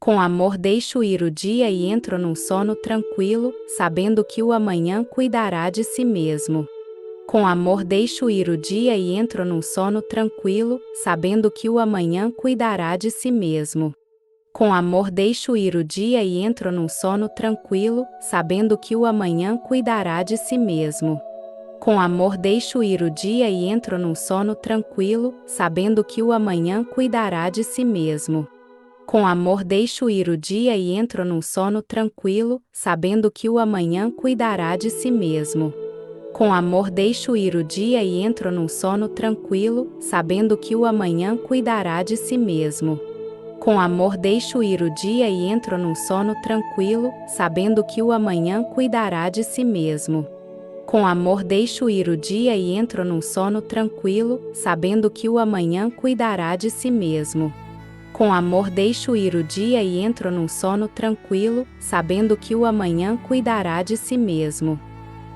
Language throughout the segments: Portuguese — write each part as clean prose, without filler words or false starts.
Com amor deixo ir o dia e entro num sono tranquilo, sabendo que o amanhã cuidará de si mesmo. Com amor deixo ir o dia e entro num sono tranquilo, sabendo que o amanhã cuidará de si mesmo. Com amor deixo ir o dia e entro num sono tranquilo, sabendo que o amanhã cuidará de si mesmo. Com amor deixo ir o dia e entro num sono tranquilo, sabendo que o amanhã cuidará de si mesmo. Com amor deixo ir o dia e entro num sono tranquilo, sabendo que o amanhã cuidará de si mesmo. Com amor deixo ir o dia e entro num sono tranquilo, sabendo que o amanhã cuidará de si mesmo. Com amor deixo ir o dia e entro num sono tranquilo, sabendo que o amanhã cuidará de si mesmo. Com amor deixo ir o dia e entro num sono tranquilo, sabendo que o amanhã cuidará de si mesmo. Com amor deixo ir o dia e entro num sono tranquilo, sabendo que o amanhã cuidará de si mesmo.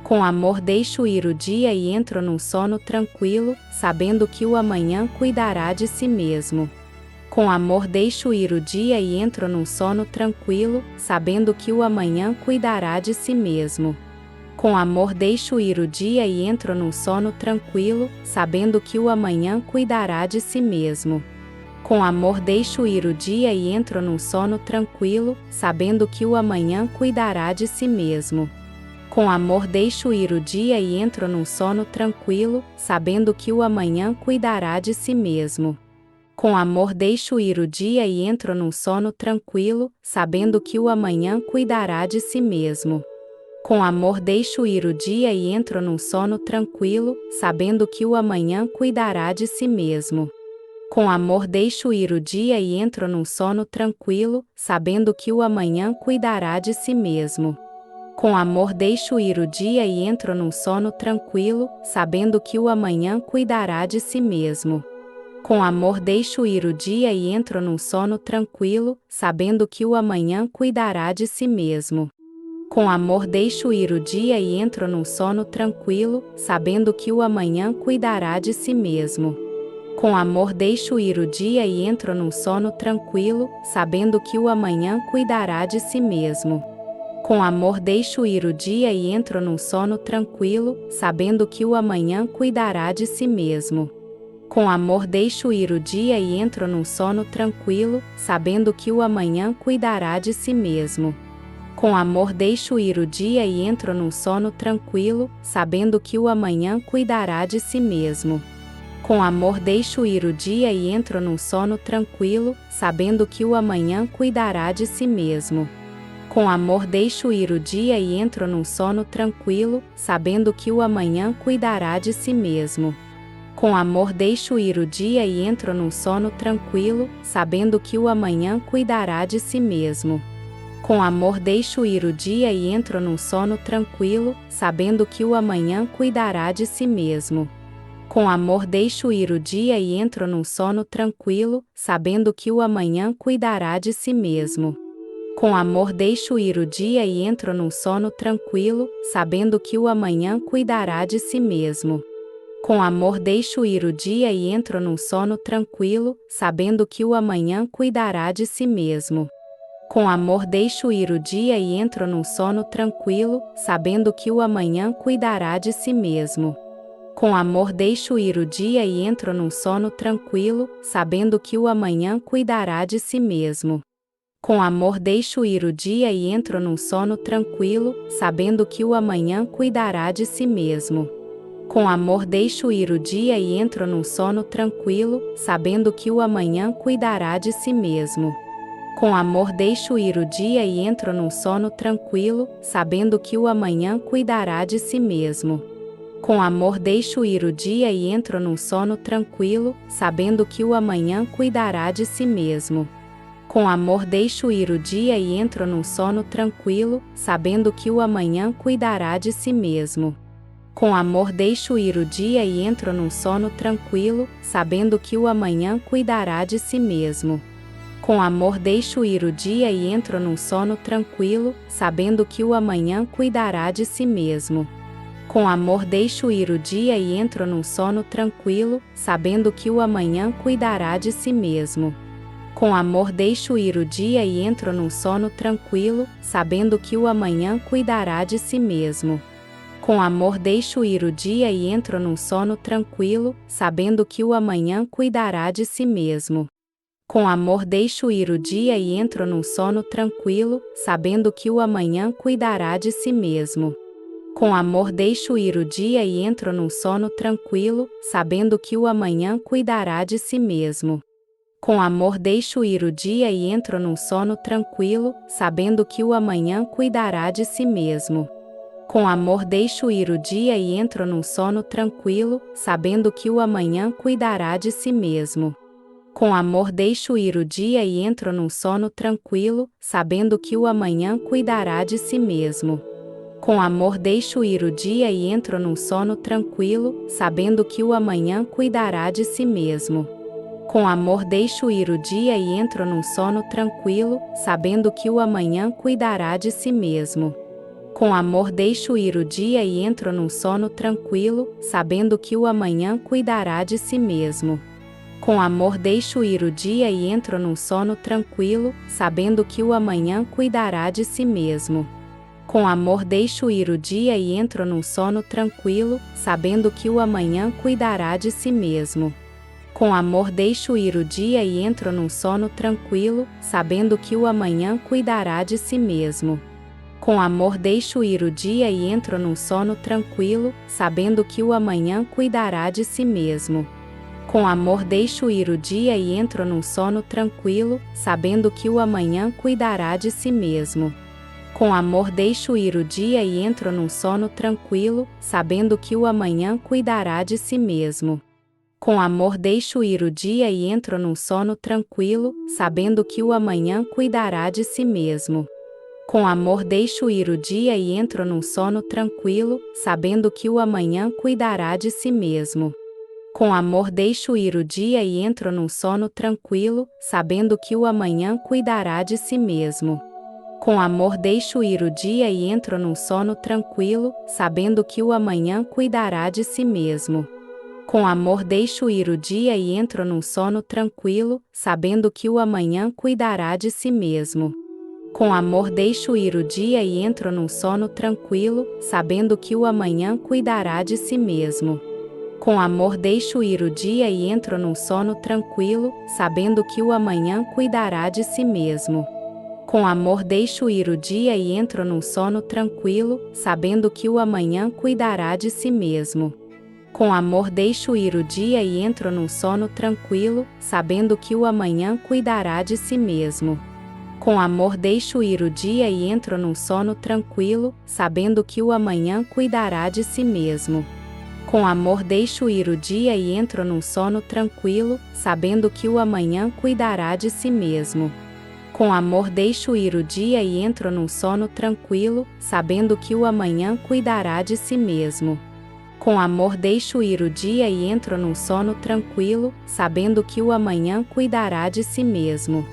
Com amor deixo ir o dia e entro num sono tranquilo, sabendo que o amanhã cuidará de si mesmo. Com amor deixo ir o dia e entro num sono tranquilo, sabendo que o amanhã cuidará de si mesmo. Com amor deixo ir o dia e entro num sono tranquilo, sabendo que o amanhã cuidará de si mesmo. Com amor deixo ir o dia e entro num sono tranquilo, sabendo que o amanhã cuidará de si mesmo. Com amor deixo ir o dia e entro num sono tranquilo, sabendo que o amanhã cuidará de si mesmo. Com amor deixo ir o dia e entro num sono tranquilo, sabendo que o amanhã cuidará de si mesmo. Com amor deixo ir o dia e entro num sono tranquilo, sabendo que o amanhã cuidará de si mesmo. Com amor deixo ir o dia e entro num sono tranquilo, sabendo que o amanhã cuidará de si mesmo. Com amor deixo ir o dia e entro num sono tranquilo, sabendo que o amanhã cuidará de si mesmo. Com amor deixo ir o dia e entro num sono tranquilo, sabendo que o amanhã cuidará de si mesmo. Com amor deixo ir o dia e entro num sono tranquilo, sabendo que o amanhã cuidará de si mesmo. Com amor deixo ir o dia e entro num sono tranquilo, sabendo que o amanhã cuidará de si mesmo. Com amor deixo ir o dia e entro num sono tranquilo, sabendo que o amanhã cuidará de si mesmo. Com amor deixo ir o dia e entro num sono tranquilo, sabendo que o amanhã cuidará de si mesmo. Com amor deixo ir o dia e entro num sono tranquilo, sabendo que o amanhã cuidará de si mesmo. Com amor deixo ir o dia e entro num sono tranquilo, sabendo que o amanhã cuidará de si mesmo. Com amor deixo ir o dia e entro num sono tranquilo, sabendo que o amanhã cuidará de si mesmo. Com amor deixo ir o dia e entro num sono tranquilo, sabendo que o amanhã cuidará de si mesmo. Com amor deixo ir o dia e entro num sono tranquilo, sabendo que o amanhã cuidará de si mesmo. Com amor deixo ir o dia e entro num sono tranquilo, sabendo que o amanhã cuidará de si mesmo. Com amor deixo ir o dia e entro num sono tranquilo, sabendo que o amanhã cuidará de si mesmo. Com amor deixo ir o dia e entro num sono tranquilo, sabendo que o amanhã cuidará de si mesmo. Com amor deixo ir o dia e entro num sono tranquilo, sabendo que o amanhã cuidará de si mesmo. Com amor deixo ir o dia e entro num sono tranquilo, sabendo que o amanhã cuidará de si mesmo. Com amor deixo ir o dia e entro num sono tranquilo, sabendo que o amanhã cuidará de si mesmo. Com amor deixo ir o dia e entro num sono tranquilo, sabendo que o amanhã cuidará de si mesmo. Com amor deixo ir o dia e entro num sono tranquilo, sabendo que o amanhã cuidará de si mesmo. Com amor deixo ir o dia e entro num sono tranquilo, sabendo que o amanhã cuidará de si mesmo. Com amor deixo ir o dia e entro num sono tranquilo, sabendo que o amanhã cuidará de si mesmo. Com amor deixo ir o dia e entro num sono tranquilo, sabendo que o amanhã cuidará de si mesmo. Com amor deixo ir o dia e entro num sono tranquilo, sabendo que o amanhã cuidará de si mesmo. Com amor deixo ir o dia e entro num sono tranquilo, sabendo que o amanhã cuidará de si mesmo. Com amor deixo ir o dia e entro num sono tranquilo, sabendo que o amanhã cuidará de si mesmo. Com amor deixo ir o dia e entro num sono tranquilo, sabendo que o amanhã cuidará de si mesmo. Com amor deixo ir o dia e entro num sono tranquilo, sabendo que o amanhã cuidará de si mesmo. Com amor deixo ir o dia e entro num sono tranquilo, sabendo que o amanhã cuidará de si mesmo. Com amor deixo ir o dia e entro num sono tranquilo, sabendo que o amanhã cuidará de si mesmo. Com amor deixo ir o dia e entro num sono tranquilo, sabendo que o amanhã cuidará de si mesmo. Com amor deixo ir o dia e entro num sono tranquilo, sabendo que o amanhã cuidará de si mesmo. Com amor deixo ir o dia e entro num sono tranquilo, sabendo que o amanhã cuidará de si mesmo. Com amor deixo ir o dia e entro num sono tranquilo, sabendo que o amanhã cuidará de si mesmo. Com amor deixo ir o dia e entro num sono tranquilo, sabendo que o amanhã cuidará de si mesmo. Com amor deixo ir o dia e entro num sono tranquilo, sabendo que o amanhã cuidará de si mesmo. Com amor deixo ir o dia e entro num sono tranquilo, sabendo que o amanhã cuidará de si mesmo. Com amor deixo ir o dia e entro num sono tranquilo, sabendo que o amanhã cuidará de si mesmo. Com amor deixo ir o dia e entro num sono tranquilo, sabendo que o amanhã cuidará de si mesmo. Com amor deixo ir o dia e entro num sono tranquilo, sabendo que o amanhã cuidará de si mesmo. Com amor deixo ir o dia e entro num sono tranquilo, sabendo que o amanhã cuidará de si mesmo. Com amor deixo ir o dia e entro num sono tranquilo, sabendo que o amanhã cuidará de si mesmo. Com amor deixo ir o dia e entro num sono tranquilo, sabendo que o amanhã cuidará de si mesmo. Com amor deixo ir o dia e entro num sono tranquilo, sabendo que o amanhã cuidará de si mesmo. Com amor deixo ir o dia e entro num sono tranquilo, sabendo que o amanhã cuidará de si mesmo. Com amor deixo ir o dia e entro num sono tranquilo, sabendo que o amanhã cuidará de si mesmo. Com amor deixo ir o dia e entro num sono tranquilo, sabendo que o amanhã cuidará de si mesmo. Com amor deixo ir o dia e entro num sono tranquilo, sabendo que o amanhã cuidará de si mesmo. Com amor deixo ir o dia e entro num sono tranquilo, sabendo que o amanhã cuidará de si mesmo. Com amor deixo ir o dia e entro num sono tranquilo, sabendo que o amanhã cuidará de si mesmo. Com amor deixo ir o dia e entro num sono tranquilo, sabendo que o amanhã cuidará de si mesmo. Com amor deixo ir o dia e entro num sono tranquilo, sabendo que o amanhã cuidará de si mesmo. Com amor deixo ir o dia e entro num sono tranquilo, sabendo que o amanhã cuidará de si mesmo. Com amor deixo ir o dia e entro num sono tranquilo, sabendo que o amanhã cuidará de si mesmo.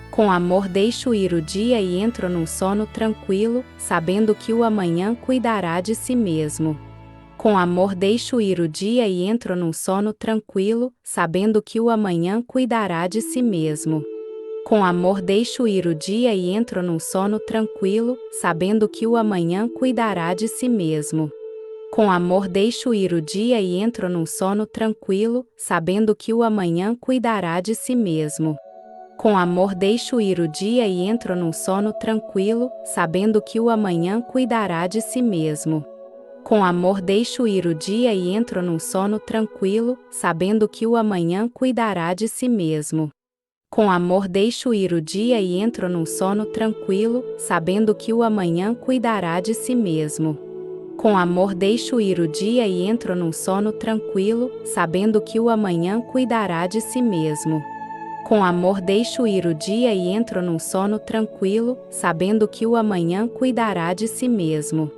Com amor deixo ir o dia e entro num sono tranquilo, sabendo que o amanhã cuidará de si mesmo. Com amor deixo ir o dia e entro num sono tranquilo, sabendo que o amanhã cuidará de si mesmo. Com amor deixo ir o dia e entro num sono tranquilo, sabendo que o amanhã cuidará de si mesmo. Com amor deixo ir o dia e entro num sono tranquilo, sabendo que o amanhã cuidará de si mesmo. Com amor deixo ir o dia e entro num sono tranquilo, sabendo que o amanhã cuidará de si mesmo. Com amor deixo ir o dia e entro num sono tranquilo, sabendo que o amanhã cuidará de si mesmo. Com amor deixo ir o dia e entro num sono tranquilo, sabendo que o amanhã cuidará de si mesmo. Com amor deixo ir o dia e entro num sono tranquilo, sabendo que o amanhã cuidará de si mesmo. Com amor deixo ir o dia e entro num sono tranquilo, sabendo que o amanhã cuidará de si mesmo.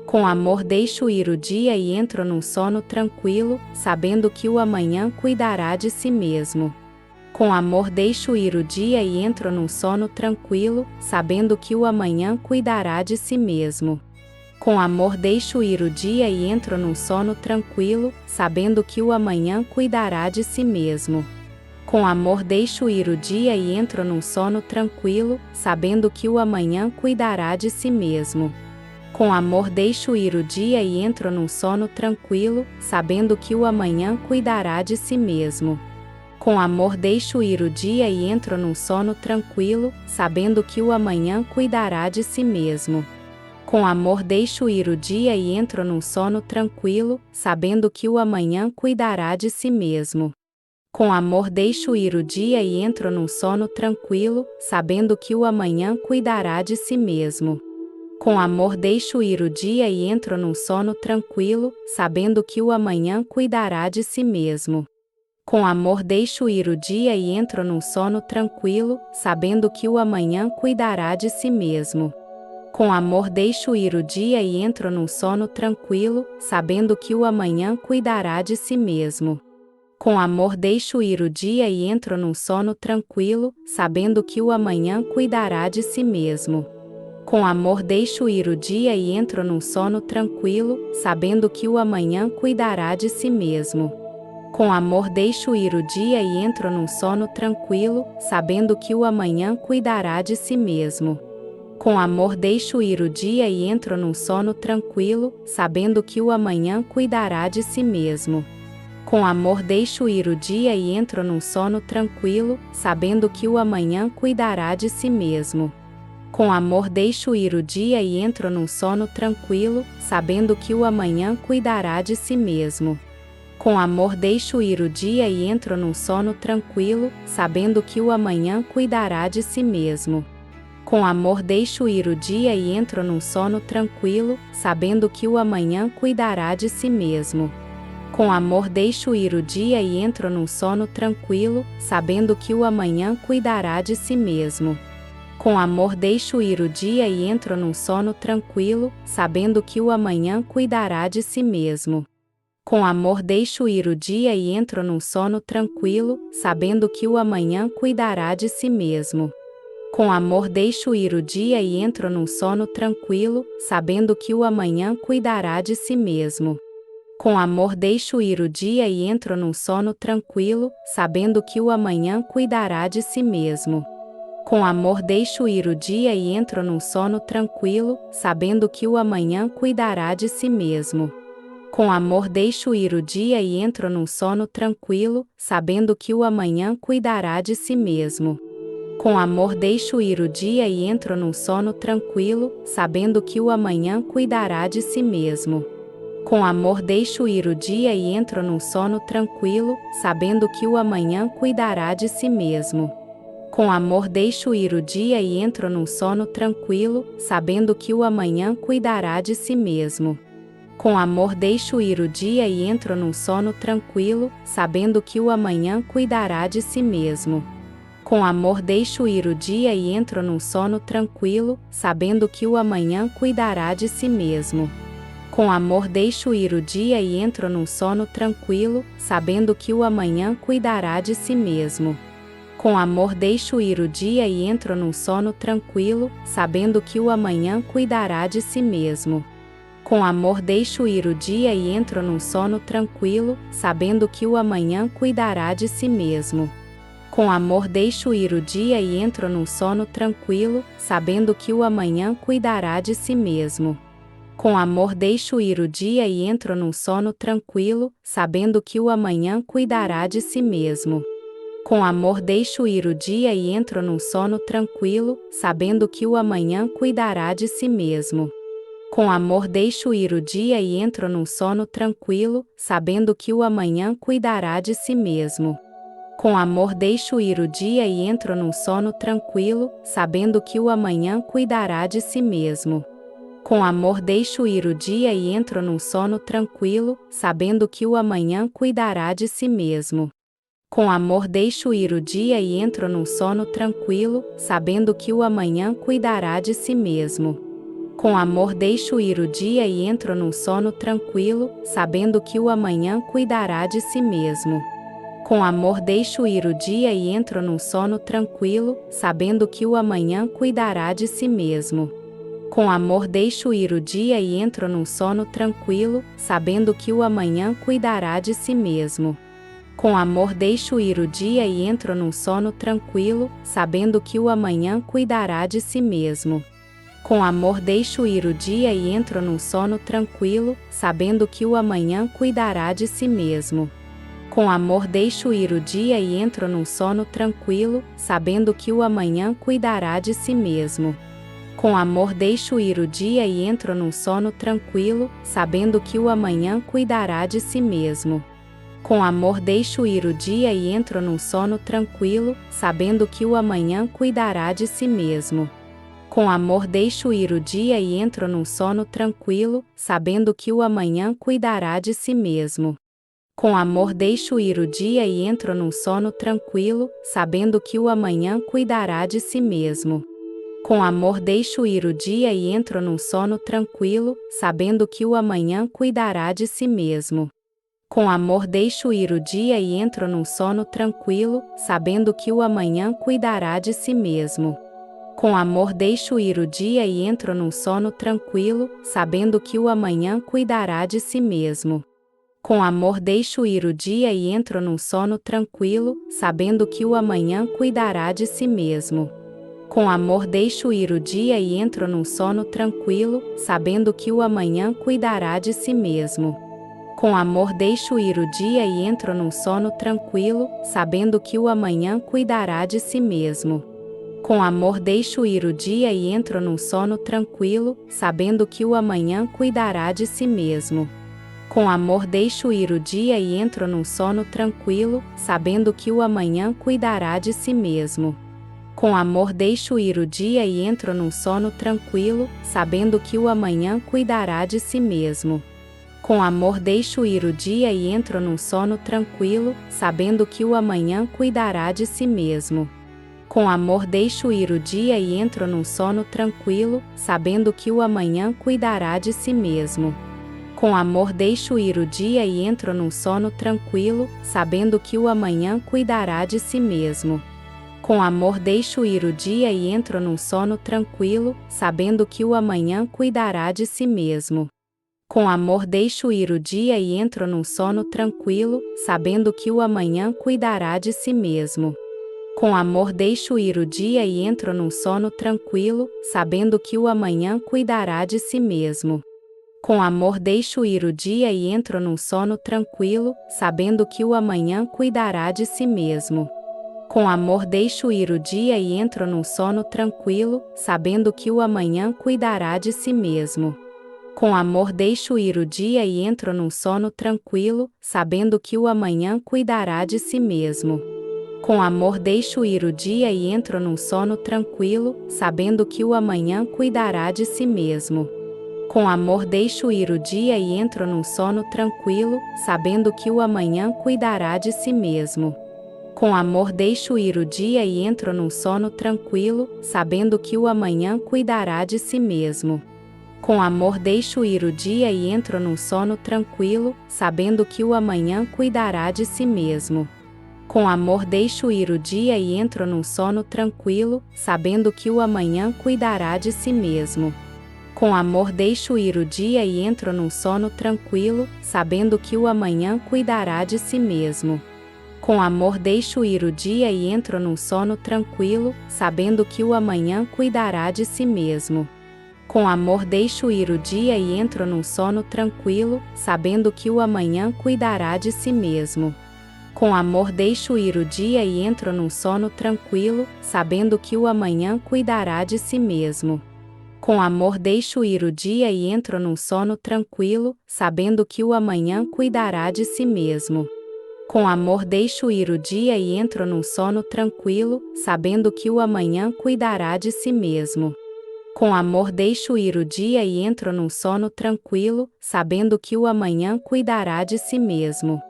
Com amor deixo ir o dia e entro num sono tranquilo, sabendo que o amanhã cuidará de si mesmo. Com amor deixo ir o dia e entro num sono tranquilo, sabendo que o amanhã cuidará de si mesmo. Com amor deixo ir o dia e entro num sono tranquilo, sabendo que o amanhã cuidará de si mesmo. Com amor deixo ir o dia e entro num sono tranquilo, sabendo que o amanhã cuidará de si mesmo. Com amor deixo ir o dia e entro num sono tranquilo, sabendo que o amanhã cuidará de si mesmo. Com amor deixo ir o dia e entro num sono tranquilo, sabendo que o amanhã cuidará de si mesmo. Com amor deixo ir o dia e entro num sono tranquilo, sabendo que o amanhã cuidará de si mesmo. Com amor deixo ir o dia e entro num sono tranquilo, sabendo que o amanhã cuidará de si mesmo. Com amor deixo ir o dia e entro num sono tranquilo, sabendo que o amanhã cuidará de si mesmo. Com amor deixo ir o dia e entro num sono tranquilo, sabendo que o amanhã cuidará de si mesmo. Com amor deixo ir o dia e entro num sono tranquilo, sabendo que o amanhã cuidará de si mesmo. Com amor deixo ir o dia e entro num sono tranquilo, sabendo que o amanhã cuidará de si mesmo. Com amor deixo ir o dia e entro num sono tranquilo, sabendo que o amanhã cuidará de si mesmo. Com amor deixo ir o dia e entro num sono tranquilo, sabendo que o amanhã cuidará de si mesmo. Com amor deixo ir o dia e entro num sono tranquilo, sabendo que o amanhã cuidará de si mesmo. Com amor deixo ir o dia e entro num sono tranquilo, sabendo que o amanhã cuidará de si mesmo. Com amor deixo ir o dia e entro num sono tranquilo, sabendo que o amanhã cuidará de si mesmo. Com amor deixo ir o dia e entro num sono tranquilo, sabendo que o amanhã cuidará de si mesmo. Com amor deixo ir o dia e entro num sono tranquilo, sabendo que o amanhã cuidará de si mesmo. Com amor deixo ir o dia e entro num sono tranquilo, sabendo que o amanhã cuidará de si mesmo. Com amor deixo ir o dia e entro num sono tranquilo, sabendo que o amanhã cuidará de si mesmo. Com amor deixo ir o dia e entro num sono tranquilo, sabendo que o amanhã cuidará de si mesmo. Com amor deixo ir o dia e entro num sono tranquilo, sabendo que o amanhã cuidará de si mesmo. Com amor deixo ir o dia e entro num sono tranquilo, sabendo que o amanhã cuidará de si mesmo. Com amor deixo ir o dia e entro num sono tranquilo, sabendo que o amanhã cuidará de si mesmo. Com amor deixo ir o dia e entro num sono tranquilo, sabendo que o amanhã cuidará de si mesmo. Com amor deixo ir o dia e entro num sono tranquilo, sabendo que o amanhã cuidará de si mesmo. Com amor deixo ir o dia e entro num sono tranquilo, sabendo que o amanhã cuidará de si mesmo. Com amor deixo ir o dia e entro num sono tranquilo, sabendo que o amanhã cuidará de si mesmo. Com amor deixo ir o dia e entro num sono tranquilo, sabendo que o amanhã cuidará de si mesmo. Com amor deixo ir o dia e entro num sono tranquilo, sabendo que o amanhã cuidará de si mesmo. Com amor deixo ir o dia e entro num sono tranquilo, sabendo que o amanhã cuidará de si mesmo. Com amor deixo ir o dia e entro num sono tranquilo, sabendo que o amanhã cuidará de si mesmo. Com amor deixo ir o dia e entro num sono tranquilo, sabendo que o amanhã cuidará de si mesmo. Com amor deixo ir o dia e entro num sono tranquilo, sabendo que o amanhã cuidará de si mesmo. Com amor deixo ir o dia e entro num sono tranquilo, sabendo que o amanhã cuidará de si mesmo. Com amor deixo ir o dia e entro num sono tranquilo, sabendo que o amanhã cuidará de si mesmo. Com amor deixo ir o dia e entro num sono tranquilo, sabendo que o amanhã cuidará de si mesmo. Com amor deixo ir o dia e entro num sono tranquilo, sabendo que o amanhã cuidará de si mesmo. Com amor deixo ir o dia e entro num sono tranquilo, sabendo que o amanhã cuidará de si mesmo. Com amor deixo ir o dia e entro num sono tranquilo, sabendo que o amanhã cuidará de si mesmo. Com amor deixo ir o dia e entro num sono tranquilo, sabendo que o amanhã cuidará de si mesmo. Com amor deixo ir o dia e entro num sono tranquilo, sabendo que o amanhã cuidará de si mesmo. Com amor deixo ir o dia e entro num sono tranquilo, sabendo que o amanhã cuidará de si mesmo. Com amor deixo ir o dia e entro num sono tranquilo, sabendo que o amanhã cuidará de si mesmo. Com amor deixo ir o dia e entro num sono tranquilo, sabendo que o amanhã cuidará de si mesmo. Com amor deixo ir o dia e entro num sono tranquilo, sabendo que o amanhã cuidará de si mesmo. Com amor deixo ir o dia e entro num sono tranquilo, sabendo que o amanhã cuidará de si mesmo. Com amor deixo ir o dia e entro num sono tranquilo, sabendo que o amanhã cuidará de si mesmo. Com amor deixo ir o dia e entro num sono tranquilo, sabendo que o amanhã cuidará de si mesmo. Com amor deixo ir o dia e entro num sono tranquilo, sabendo que o amanhã cuidará de si mesmo. Com amor deixo ir o dia e entro num sono tranquilo, sabendo que o amanhã cuidará de si mesmo. Com amor deixo ir o dia e entro num sono tranquilo, sabendo que o amanhã cuidará de si mesmo. Com amor deixo ir o dia e entro num sono tranquilo, sabendo que o amanhã cuidará de si mesmo. Com amor deixo ir o dia e entro num sono tranquilo, sabendo que o amanhã cuidará de si mesmo. Com amor deixo ir o dia e entro num sono tranquilo, sabendo que o amanhã cuidará de si mesmo. Com amor deixo ir o dia e entro num sono tranquilo, sabendo que o amanhã cuidará de si mesmo. Com amor deixo ir o dia e entro num sono tranquilo, sabendo que o amanhã cuidará de si mesmo. Com amor deixo ir o dia e entro num sono tranquilo, sabendo que o amanhã cuidará de si mesmo. Com amor deixo ir o dia e entro num sono tranquilo, sabendo que o amanhã cuidará de si mesmo. Com amor deixo ir o dia e entro num sono tranquilo, sabendo que o amanhã cuidará de si mesmo. Com amor deixo ir o dia e entro num sono tranquilo, sabendo que o amanhã cuidará de si mesmo. Com amor deixo ir o dia e entro num sono tranquilo, sabendo que o amanhã cuidará de si mesmo. Com amor deixo ir o dia e entro num sono tranquilo, sabendo que o amanhã cuidará de si mesmo. Com amor deixo ir o dia e entro num sono tranquilo, sabendo que o amanhã cuidará de si mesmo. Com amor deixo ir o dia e entro num sono tranquilo, sabendo que o amanhã cuidará de si mesmo. Com amor deixo ir o dia e entro num sono tranquilo, sabendo que o amanhã cuidará de si mesmo. Com amor deixo ir o dia e entro num sono tranquilo, sabendo que o amanhã cuidará de si mesmo. Com amor deixo ir o dia e entro num sono tranquilo, sabendo que o amanhã cuidará de si mesmo. Com amor deixo ir o dia e entro num sono tranquilo, sabendo que o amanhã cuidará de si mesmo. Com amor deixo ir o dia e entro num sono tranquilo, sabendo que o amanhã cuidará de si mesmo. Com amor deixo ir o dia e entro num sono tranquilo, sabendo que o amanhã cuidará de si mesmo. Com amor deixo ir o dia e entro num sono tranquilo, sabendo que o amanhã cuidará de si mesmo. Com amor deixo ir o dia e entro num sono tranquilo, sabendo que o amanhã cuidará de si mesmo. Com amor deixo ir o dia e entro num sono tranquilo, sabendo que o amanhã cuidará de si mesmo. Com amor deixo ir o dia e entro num sono tranquilo, sabendo que o amanhã cuidará de si mesmo. Com amor deixo ir o dia e entro num sono tranquilo, sabendo que o amanhã cuidará de si mesmo. Com amor deixo ir o dia e entro num sono tranquilo, sabendo que o amanhã cuidará de si mesmo. Com amor deixo ir o dia e entro num sono tranquilo, sabendo que o amanhã cuidará de si mesmo. Com amor deixo ir o dia e entro num sono tranquilo, sabendo que o amanhã cuidará de si mesmo. Com amor deixo ir o dia e entro num sono tranquilo, sabendo que o amanhã cuidará de si mesmo.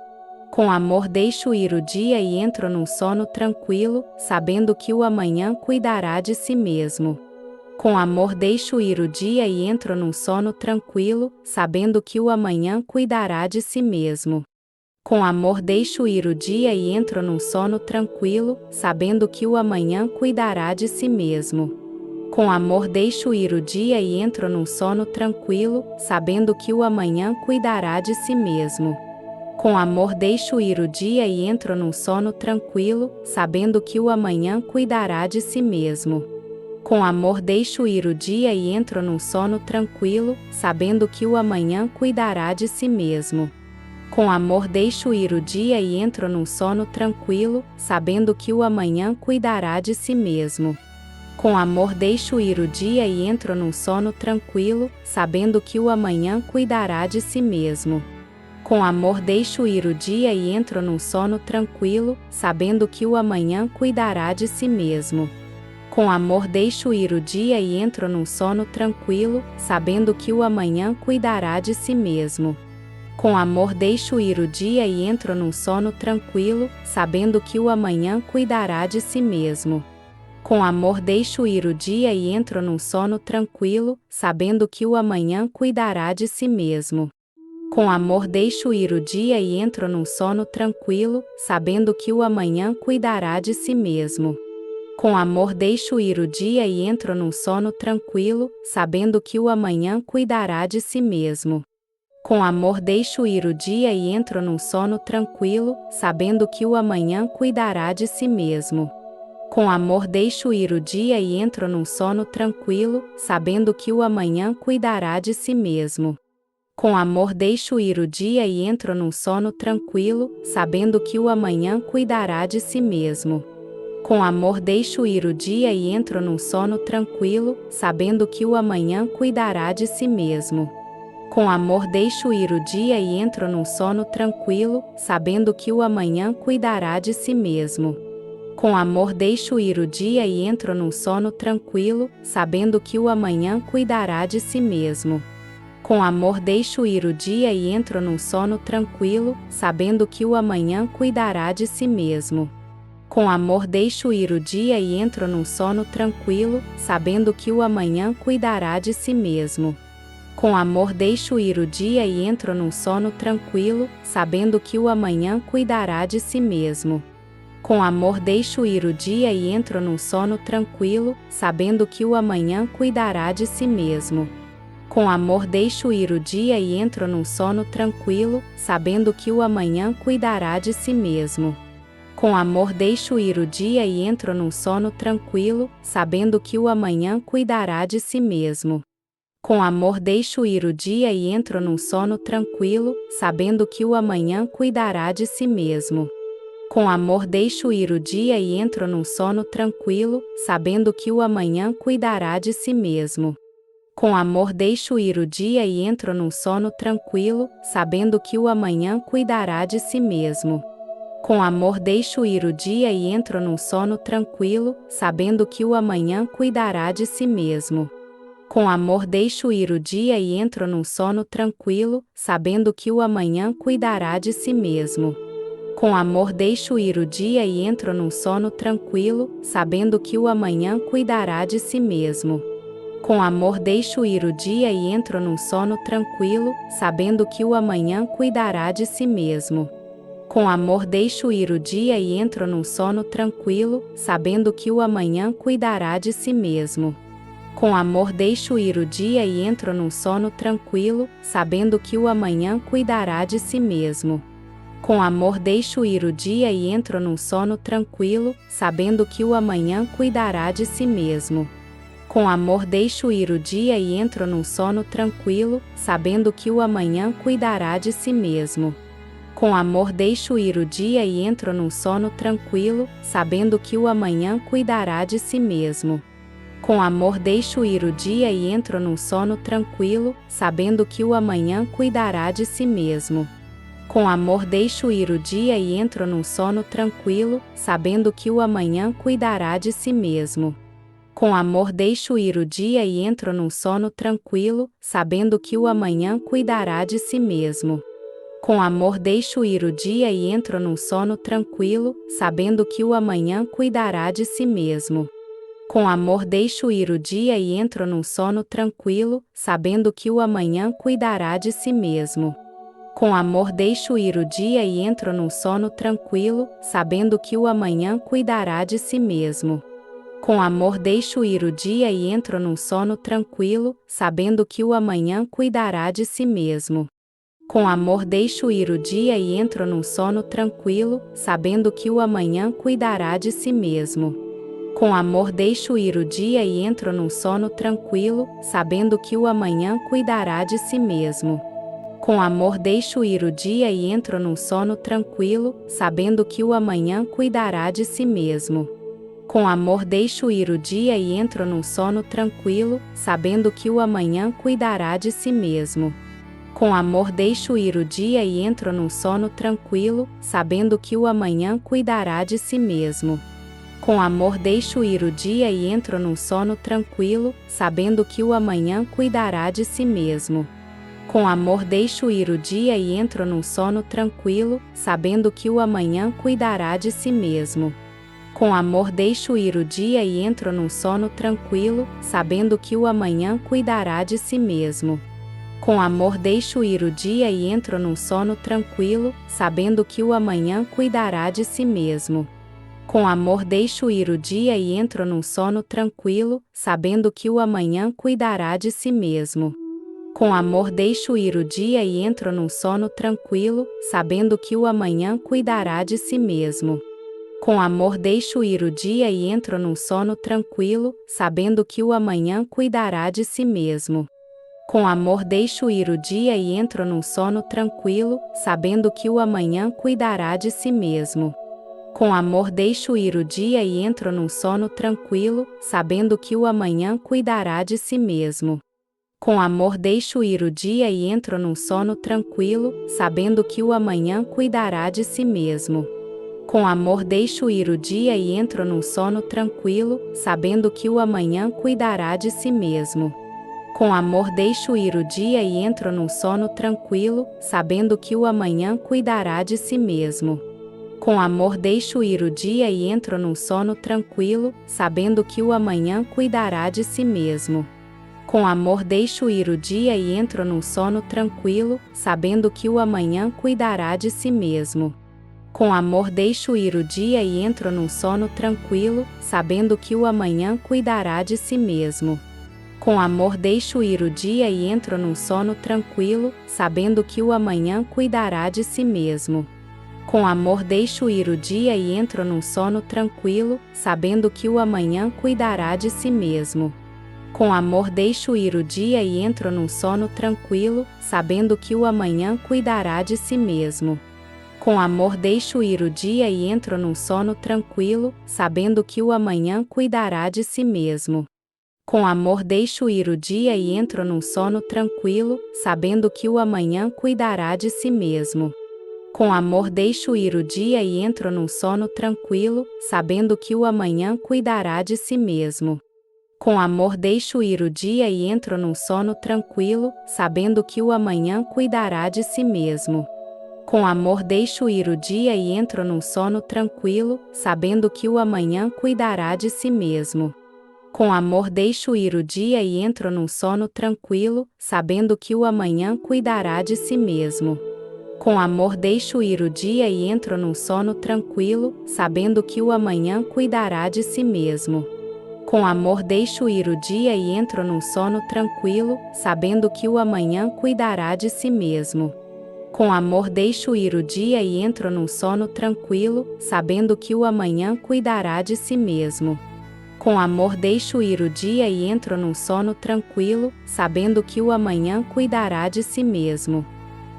Com amor deixo ir o dia e entro num sono tranquilo, sabendo que o amanhã cuidará de si mesmo. Com amor deixo ir o dia e entro num sono tranquilo, sabendo que o amanhã cuidará de si mesmo. Com amor deixo ir o dia e entro num sono tranquilo, sabendo que o amanhã cuidará de si mesmo. Com amor deixo ir o dia e entro num sono tranquilo, sabendo que o amanhã cuidará de si mesmo. Com amor deixo ir o dia e entro num sono tranquilo, sabendo que o amanhã cuidará de si mesmo. Com amor deixo ir o dia e entro num sono tranquilo, sabendo que o amanhã cuidará de si mesmo. Com amor deixo ir o dia e entro num sono tranquilo, sabendo que o amanhã cuidará de si mesmo. Com amor deixo ir o dia e entro num sono tranquilo, sabendo que o amanhã cuidará de si mesmo. Com amor deixo ir o dia e entro num sono tranquilo, sabendo que o amanhã cuidará de si mesmo. Com amor deixo ir o dia e entro num sono tranquilo, sabendo que o amanhã cuidará de si mesmo. Com amor deixo ir o dia e entro num sono tranquilo, sabendo que o amanhã cuidará de si mesmo. Com amor deixo ir o dia e entro num sono tranquilo, sabendo que o amanhã cuidará de si mesmo. Com amor deixo ir o dia e entro num sono tranquilo, sabendo que o amanhã cuidará de si mesmo. Com amor deixo ir o dia e entro num sono tranquilo, sabendo que o amanhã cuidará de si mesmo. Com amor deixo ir o dia e entro num sono tranquilo, sabendo que o amanhã cuidará de si mesmo. Com amor deixo ir o dia e entro num sono tranquilo, sabendo que o amanhã cuidará de si mesmo. Com amor deixo ir o dia e entro num sono tranquilo, sabendo que o amanhã cuidará de si mesmo. Com amor deixo ir o dia e entro num sono tranquilo, sabendo que o amanhã cuidará de si mesmo. Com amor deixo ir o dia e entro num sono tranquilo, sabendo que o amanhã cuidará de si mesmo. Com amor deixo ir o dia e entro num sono tranquilo, sabendo que o amanhã cuidará de si mesmo. Com amor deixo ir o dia e entro num sono tranquilo, sabendo que o amanhã cuidará de si mesmo. Com amor deixo ir o dia e entro num sono tranquilo, sabendo que o amanhã cuidará de si mesmo. Com amor deixo ir o dia e entro num sono tranquilo, sabendo que o amanhã cuidará de si mesmo. Com amor deixo ir o dia e entro num sono tranquilo, sabendo que o amanhã cuidará de si mesmo. Com amor deixo ir o dia e entro num sono tranquilo, sabendo que o amanhã cuidará de si mesmo. Com amor deixo ir o dia e entro num sono tranquilo, sabendo que o amanhã cuidará de si mesmo. Com amor deixo ir o dia e entro num sono tranquilo, sabendo que o amanhã cuidará de si mesmo. Com amor deixo ir o dia e entro num sono tranquilo, sabendo que o amanhã cuidará de si mesmo. Com amor deixo ir o dia e entro num sono tranquilo, sabendo que o amanhã cuidará de si mesmo. Com amor deixo ir o dia e entro num sono tranquilo, sabendo que o amanhã cuidará de si mesmo. Com amor deixo ir o dia e entro num sono tranquilo, sabendo que o amanhã cuidará de si mesmo. Com amor deixo ir o dia e entro num sono tranquilo, sabendo que o amanhã cuidará de si mesmo. Com amor deixo ir o dia e entro num sono tranquilo, sabendo que o amanhã cuidará de si mesmo. Com amor deixo ir o dia e entro num sono tranquilo, sabendo que o amanhã cuidará de si mesmo. Com amor deixo ir o dia e entro num sono tranquilo, sabendo que o amanhã cuidará de si mesmo. Com amor deixo ir o dia e entro num sono tranquilo, sabendo que o amanhã cuidará de si mesmo. Com amor deixo ir o dia e entro num sono tranquilo, sabendo que o amanhã cuidará de si mesmo. Com amor deixo ir o dia e entro num sono tranquilo, sabendo que o amanhã cuidará de si mesmo. Com amor deixo ir o dia e entro num sono tranquilo, sabendo que o amanhã cuidará de si mesmo. Com amor deixo ir o dia e entro num sono tranquilo, sabendo que o amanhã cuidará de si mesmo. Com amor deixo ir o dia e entro num sono tranquilo, sabendo que o amanhã cuidará de si mesmo. Com amor deixo ir o dia e entro num sono tranquilo, sabendo que o amanhã cuidará de si mesmo. Com amor deixo ir o dia e entro num sono tranquilo, sabendo que o amanhã cuidará de si mesmo. Com amor deixo ir o dia e entro num sono tranquilo, sabendo que o amanhã cuidará de si mesmo. Com amor deixo ir o dia e entro num sono tranquilo, sabendo que o amanhã cuidará de si mesmo. Com amor deixo ir o dia e entro num sono tranquilo, sabendo que o amanhã cuidará de si mesmo. Com amor deixo ir o dia e entro num sono tranquilo, sabendo que o amanhã cuidará de si mesmo. Com amor deixo ir o dia e entro num sono tranquilo, sabendo que o amanhã cuidará de si mesmo. Com amor deixo ir o dia e entro num sono tranquilo, sabendo que o amanhã cuidará de si mesmo. Com amor deixo ir o dia e entro num sono tranquilo, sabendo que o amanhã cuidará de si mesmo. Com amor deixo ir o dia e entro num sono tranquilo, sabendo que o amanhã cuidará de si mesmo. Com amor deixo ir o dia e entro num sono tranquilo, sabendo que o amanhã cuidará de si mesmo. Com amor deixo ir o dia e entro num sono tranquilo, sabendo que o amanhã cuidará de si mesmo. Com amor deixo ir o dia e entro num sono tranquilo, sabendo que o amanhã cuidará de si mesmo. Com amor deixo ir o dia e entro num sono tranquilo, sabendo que o amanhã cuidará de si mesmo. Com amor deixo ir o dia e entro num sono tranquilo, sabendo que o amanhã cuidará de si mesmo. Com amor deixo ir o dia e entro num sono tranquilo, sabendo que o amanhã cuidará de si mesmo. Com amor deixo ir o dia e entro num sono tranquilo, sabendo que o amanhã cuidará de si mesmo. Com amor deixo ir o dia e entro num sono tranquilo, sabendo que o amanhã cuidará de si mesmo. Com amor deixo ir o dia e entro num sono tranquilo, sabendo que o amanhã cuidará de si mesmo. Com amor deixo ir o dia e entro num sono tranquilo, sabendo que o amanhã cuidará de si mesmo. Com amor deixo ir o dia e entro num sono tranquilo, sabendo que o amanhã cuidará de si mesmo. Com amor deixo ir o dia e entro num sono tranquilo, sabendo que o amanhã cuidará de si mesmo. Com amor deixo ir o dia e entro num sono tranquilo, sabendo que o amanhã cuidará de si mesmo. Com amor deixo ir o dia e entro num sono tranquilo, sabendo que o amanhã cuidará de si mesmo. Com amor deixo ir o dia e entro num sono tranquilo, sabendo que o amanhã cuidará de si mesmo. Com amor deixo ir o dia e entro num sono tranquilo, sabendo que o amanhã cuidará de si mesmo. Com amor deixo ir o dia e entro num sono tranquilo, sabendo que o amanhã cuidará de si mesmo. Com amor deixo ir o dia e entro num sono tranquilo, sabendo que o amanhã cuidará de si mesmo. Com amor deixo ir o dia e entro num sono tranquilo, sabendo que o amanhã cuidará de si mesmo. Com amor deixo ir o dia e entro num sono tranquilo, sabendo que o amanhã cuidará de si mesmo. Com amor deixo ir o dia e entro num sono tranquilo, sabendo que o amanhã cuidará de si mesmo. Com amor deixo ir o dia e entro num sono tranquilo, sabendo que o amanhã cuidará de si mesmo. Com amor deixo ir o dia e entro num sono tranquilo, sabendo que o amanhã cuidará de si mesmo. Com amor deixo ir o dia e entro num sono tranquilo, sabendo que o amanhã cuidará de si mesmo. Com amor deixo ir o dia e entro num sono tranquilo, sabendo que o amanhã cuidará de si mesmo. Com amor deixo ir o dia e entro num sono tranquilo, sabendo que o amanhã cuidará de si mesmo. Com amor deixo ir o dia e entro num sono tranquilo, sabendo que o amanhã cuidará de si mesmo.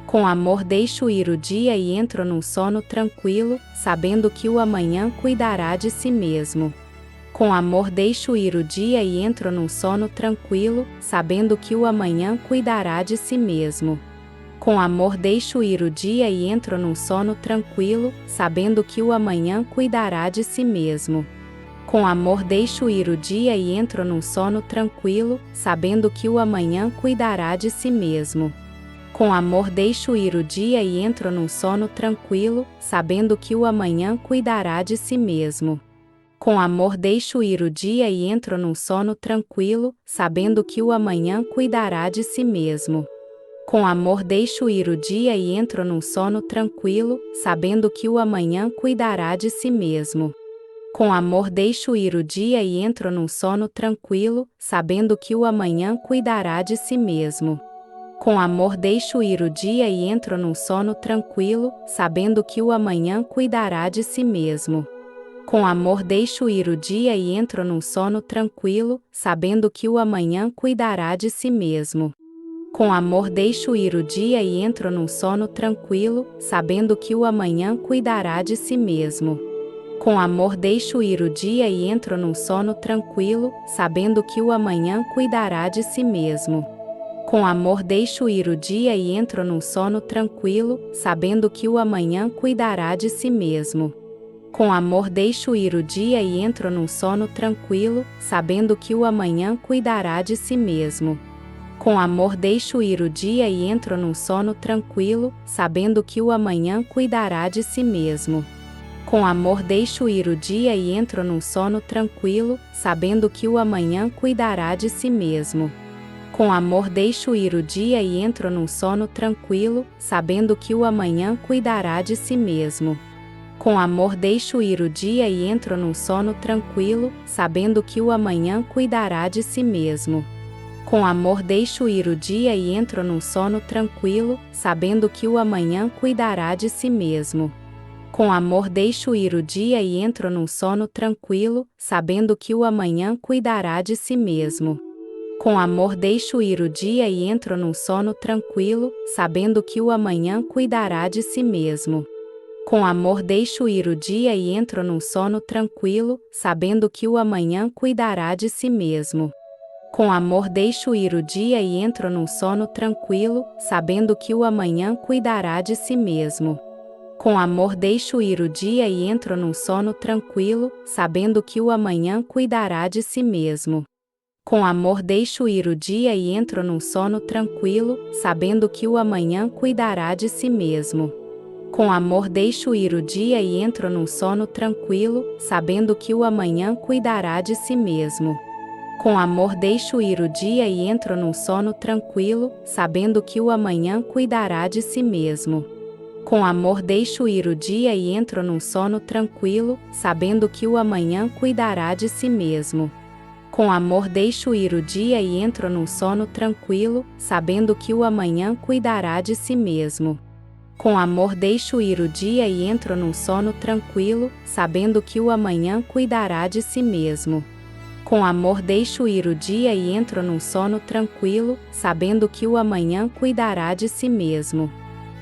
Com amor deixo ir o dia e entro num sono tranquilo, sabendo que o amanhã cuidará de si mesmo. Com amor deixo ir o dia e entro num sono tranquilo, sabendo que o amanhã cuidará de si mesmo. Com amor deixo ir o dia e entro num sono tranquilo, sabendo que o amanhã cuidará de si mesmo. Com amor deixo ir o dia e entro num sono tranquilo, sabendo que o amanhã cuidará de si mesmo. Com amor deixo ir o dia e entro num sono tranquilo, sabendo que o amanhã cuidará de si mesmo. Com amor deixo ir o dia e entro num sono tranquilo, sabendo que o amanhã cuidará de si mesmo. Com amor deixo ir o dia e entro num sono tranquilo, sabendo que o amanhã cuidará de si mesmo. Com amor deixo ir o dia e entro num sono tranquilo, sabendo que o amanhã cuidará de si mesmo. Com amor deixo ir o dia e entro num sono tranquilo, sabendo que o amanhã cuidará de si mesmo. Com amor deixo ir o dia e entro num sono tranquilo, sabendo que o amanhã cuidará de si mesmo. Com amor deixo ir o dia e entro num sono tranquilo, sabendo que o amanhã cuidará de si mesmo. Com amor deixo ir o dia e entro num sono tranquilo, sabendo que o amanhã cuidará de si mesmo. Com amor deixo ir o dia e entro num sono tranquilo, sabendo que o amanhã cuidará de si mesmo. Com amor deixo ir o dia e entro num sono tranquilo, sabendo que o amanhã cuidará de si mesmo. Com amor deixo ir o dia e entro num sono tranquilo, sabendo que o amanhã cuidará de si mesmo. Com amor deixo ir o dia e entro num sono tranquilo, sabendo que o amanhã cuidará de si mesmo. Com amor deixo ir o dia e entro num sono tranquilo, sabendo que o amanhã cuidará de si mesmo. Com amor deixo ir o dia e entro num sono tranquilo, sabendo que o amanhã cuidará de si mesmo. Com amor deixo ir o dia e entro num sono tranquilo, sabendo que o amanhã cuidará de si mesmo. Com amor deixo ir o dia e entro num sono tranquilo, sabendo que o amanhã cuidará de si mesmo. Com amor deixo ir o dia e entro num sono tranquilo, sabendo que o amanhã cuidará de si mesmo. Com amor deixo ir o dia e entro num sono tranquilo, sabendo que o amanhã cuidará de si mesmo. Com amor deixo ir o dia e entro num sono tranquilo, sabendo que o amanhã cuidará de si mesmo. Com amor deixo ir o dia e entro num sono tranquilo, sabendo que o amanhã cuidará de si mesmo. Com amor deixo ir o dia e entro num sono tranquilo, sabendo que o amanhã cuidará de si mesmo. Com amor deixo ir o dia e entro num sono tranquilo, sabendo que o amanhã cuidará de si mesmo. Com amor deixo ir o dia e entro num sono tranquilo, sabendo que o amanhã cuidará de si mesmo. Com amor deixo ir o dia e entro num sono tranquilo, sabendo que o amanhã cuidará de si mesmo. Com amor deixo ir o dia e entro num sono tranquilo, sabendo que o amanhã cuidará de si mesmo. Com amor deixo ir o dia e entro num sono tranquilo, sabendo que o amanhã cuidará de si mesmo. Com amor deixo ir o dia e entro num sono tranquilo, sabendo que o amanhã cuidará de si mesmo.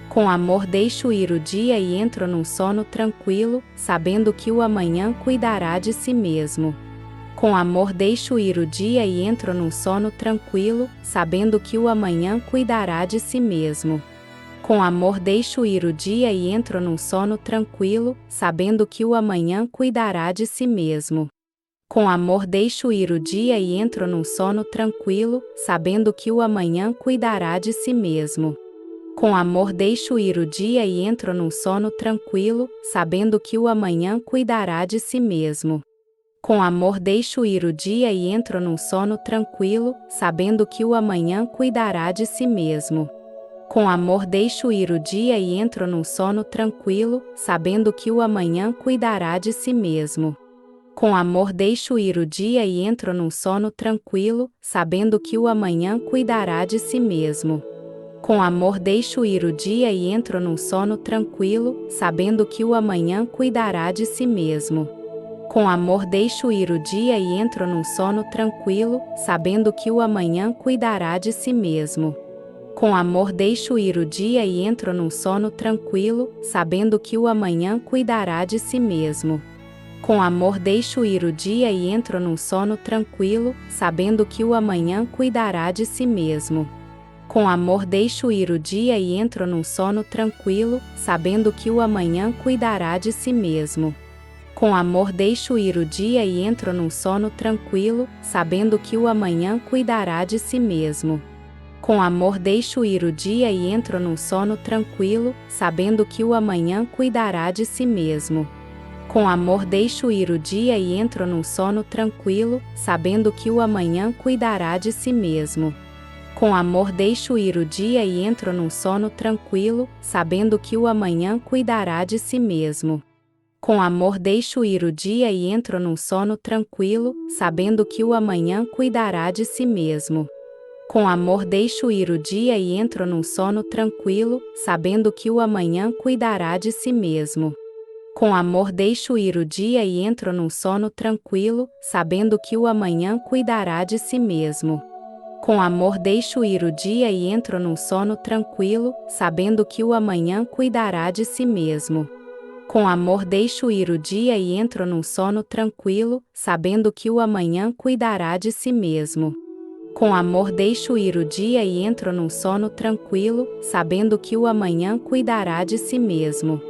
Com amor deixo ir o dia e entro num sono tranquilo, sabendo que o amanhã cuidará de si mesmo. Com amor deixo ir o dia e entro num sono tranquilo, sabendo que o amanhã cuidará de si mesmo. Com amor deixo ir o dia e entro num sono tranquilo, sabendo que o amanhã cuidará de si mesmo. Com amor deixo ir o dia e entro num sono tranquilo, sabendo que o amanhã cuidará de si mesmo. Com amor deixo ir o dia e entro num sono tranquilo, sabendo que o amanhã cuidará de si mesmo. Com amor deixo ir o dia e entro num sono tranquilo, sabendo que o amanhã cuidará de si mesmo. Com amor deixo ir o dia e entro num sono tranquilo, sabendo que o amanhã cuidará de si mesmo. Com amor deixo ir o dia e entro num sono tranquilo, sabendo que o amanhã cuidará de si mesmo. Com amor deixo ir o dia e entro num sono tranquilo, sabendo que o amanhã cuidará de si mesmo. Com amor deixo ir o dia e entro num sono tranquilo, sabendo que o amanhã cuidará de si mesmo. Com amor deixo ir o dia e entro num sono tranquilo, sabendo que o amanhã cuidará de si mesmo. Com amor deixo ir o dia e entro num sono tranquilo, sabendo que o amanhã cuidará de si mesmo. Com amor deixo ir o dia e entro num sono tranquilo, sabendo que o amanhã cuidará de si mesmo. Com amor deixo ir o dia e entro num sono tranquilo, sabendo que o amanhã cuidará de si mesmo. Com amor deixo ir o dia e entro num sono tranquilo, sabendo que o amanhã cuidará de si mesmo. Com amor deixo ir o dia e entro num sono tranquilo, sabendo que o amanhã cuidará de si mesmo. Com amor deixo ir o dia e entro num sono tranquilo, sabendo que o amanhã cuidará de si mesmo. Com amor deixo ir o dia e entro num sono tranquilo, sabendo que o amanhã cuidará de si mesmo. Com amor deixo ir o dia e entro num sono tranquilo, sabendo que o amanhã cuidará de si mesmo. Com amor deixo ir o dia e entro num sono tranquilo, sabendo que o amanhã cuidará de si mesmo. Com amor deixo ir o dia e entro num sono tranquilo, sabendo que o amanhã cuidará de si mesmo. Com amor deixo ir o dia e entro num sono tranquilo, sabendo que o amanhã cuidará de si mesmo. Com amor deixo ir o dia e entro num sono tranquilo, sabendo que o amanhã cuidará de si mesmo.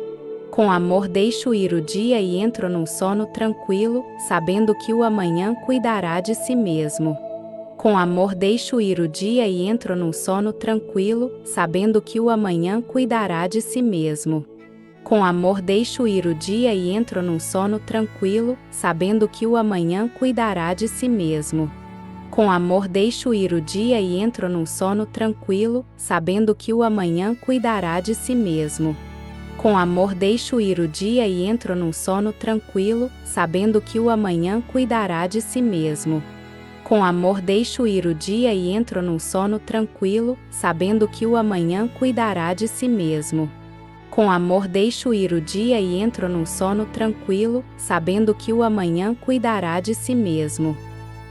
Com amor deixo ir o dia e entro num sono tranquilo, sabendo que o amanhã cuidará de si mesmo. Com amor deixo ir o dia e entro num sono tranquilo, sabendo que o amanhã cuidará de si mesmo. Com amor deixo ir o dia e entro num sono tranquilo, sabendo que o amanhã cuidará de si mesmo. Com amor deixo ir o dia e entro num sono tranquilo, sabendo que o amanhã cuidará de si mesmo. Com amor deixo ir o dia e entro num sono tranquilo, sabendo que o amanhã cuidará de si mesmo. Com amor deixo ir o dia e entro num sono tranquilo, sabendo que o amanhã cuidará de si mesmo. Com amor deixo ir o dia e entro num sono tranquilo, sabendo que o amanhã cuidará de si mesmo.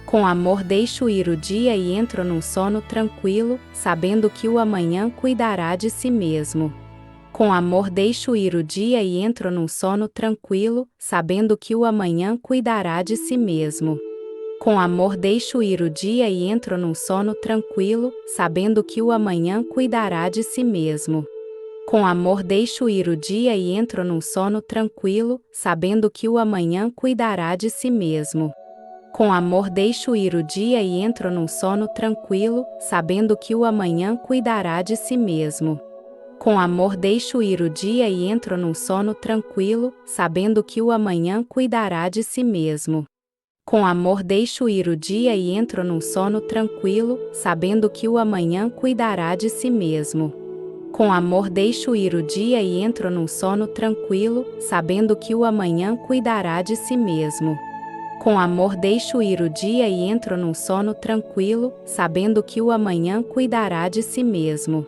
Com amor deixo ir o dia e entro num sono tranquilo, sabendo que o amanhã cuidará de si mesmo. Com amor deixo ir o dia e entro num sono tranquilo, sabendo que o amanhã cuidará de si mesmo. Com amor deixo ir o dia e entro num sono tranquilo, sabendo que o amanhã cuidará de si mesmo. Com amor deixo ir o dia e entro num sono tranquilo, sabendo que o amanhã cuidará de si mesmo. Com amor deixo ir o dia e entro num sono tranquilo, sabendo que o amanhã cuidará de si mesmo. Com amor deixo ir o dia e entro num sono tranquilo, sabendo que o amanhã cuidará de si mesmo. Com amor deixo ir o dia e entro num sono tranquilo, sabendo que o amanhã cuidará de si mesmo. Com amor deixo ir o dia e entro num sono tranquilo, sabendo que o amanhã cuidará de si mesmo. Com amor deixo ir o dia e entro num sono tranquilo, sabendo que o amanhã cuidará de si mesmo.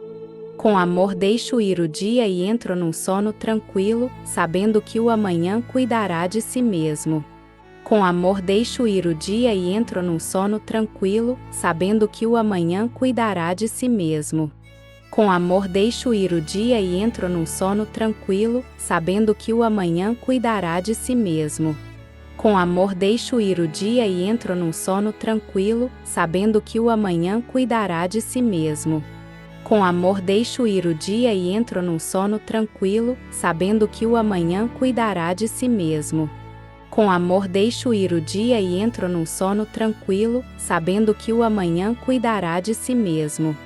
Com amor deixo ir o dia e entro num sono tranquilo, sabendo que o amanhã cuidará de si mesmo. Com amor deixo ir o dia e entro num sono tranquilo, sabendo que o amanhã cuidará de si mesmo. Com amor deixo ir o dia e entro num sono tranquilo, sabendo que o amanhã cuidará de si mesmo. Com amor deixo ir o dia e entro num sono tranquilo, sabendo que o amanhã cuidará de si mesmo. Com amor deixo ir o dia e entro num sono tranquilo, sabendo que o amanhã cuidará de si mesmo. Com amor deixo ir o dia e entro num sono tranquilo, sabendo que o amanhã cuidará de si mesmo.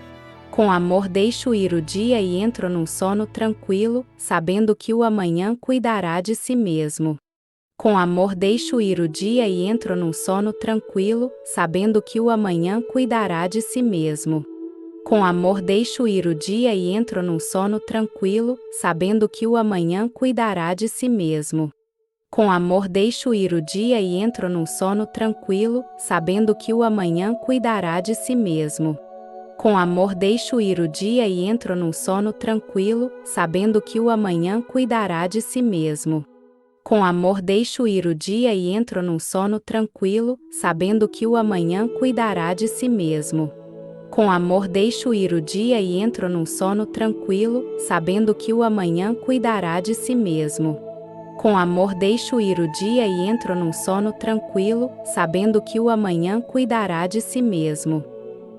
Com amor deixo ir o dia e entro num sono tranquilo, sabendo que o amanhã cuidará de si mesmo. Com amor deixo ir o dia e entro num sono tranquilo, sabendo que o amanhã cuidará de si mesmo. Com amor deixo ir o dia e entro num sono tranquilo, sabendo que o amanhã cuidará de si mesmo. Com amor deixo ir o dia e entro num sono tranquilo, sabendo que o amanhã cuidará de si mesmo. Com amor deixo ir o dia e entro num sono tranquilo, sabendo que o amanhã cuidará de si mesmo. Com amor deixo ir o dia e entro num sono tranquilo, sabendo que o amanhã cuidará de si mesmo. Com amor deixo ir o dia e entro num sono tranquilo, sabendo que o amanhã cuidará de si mesmo. Com amor deixo ir o dia e entro num sono tranquilo, sabendo que o amanhã cuidará de si mesmo.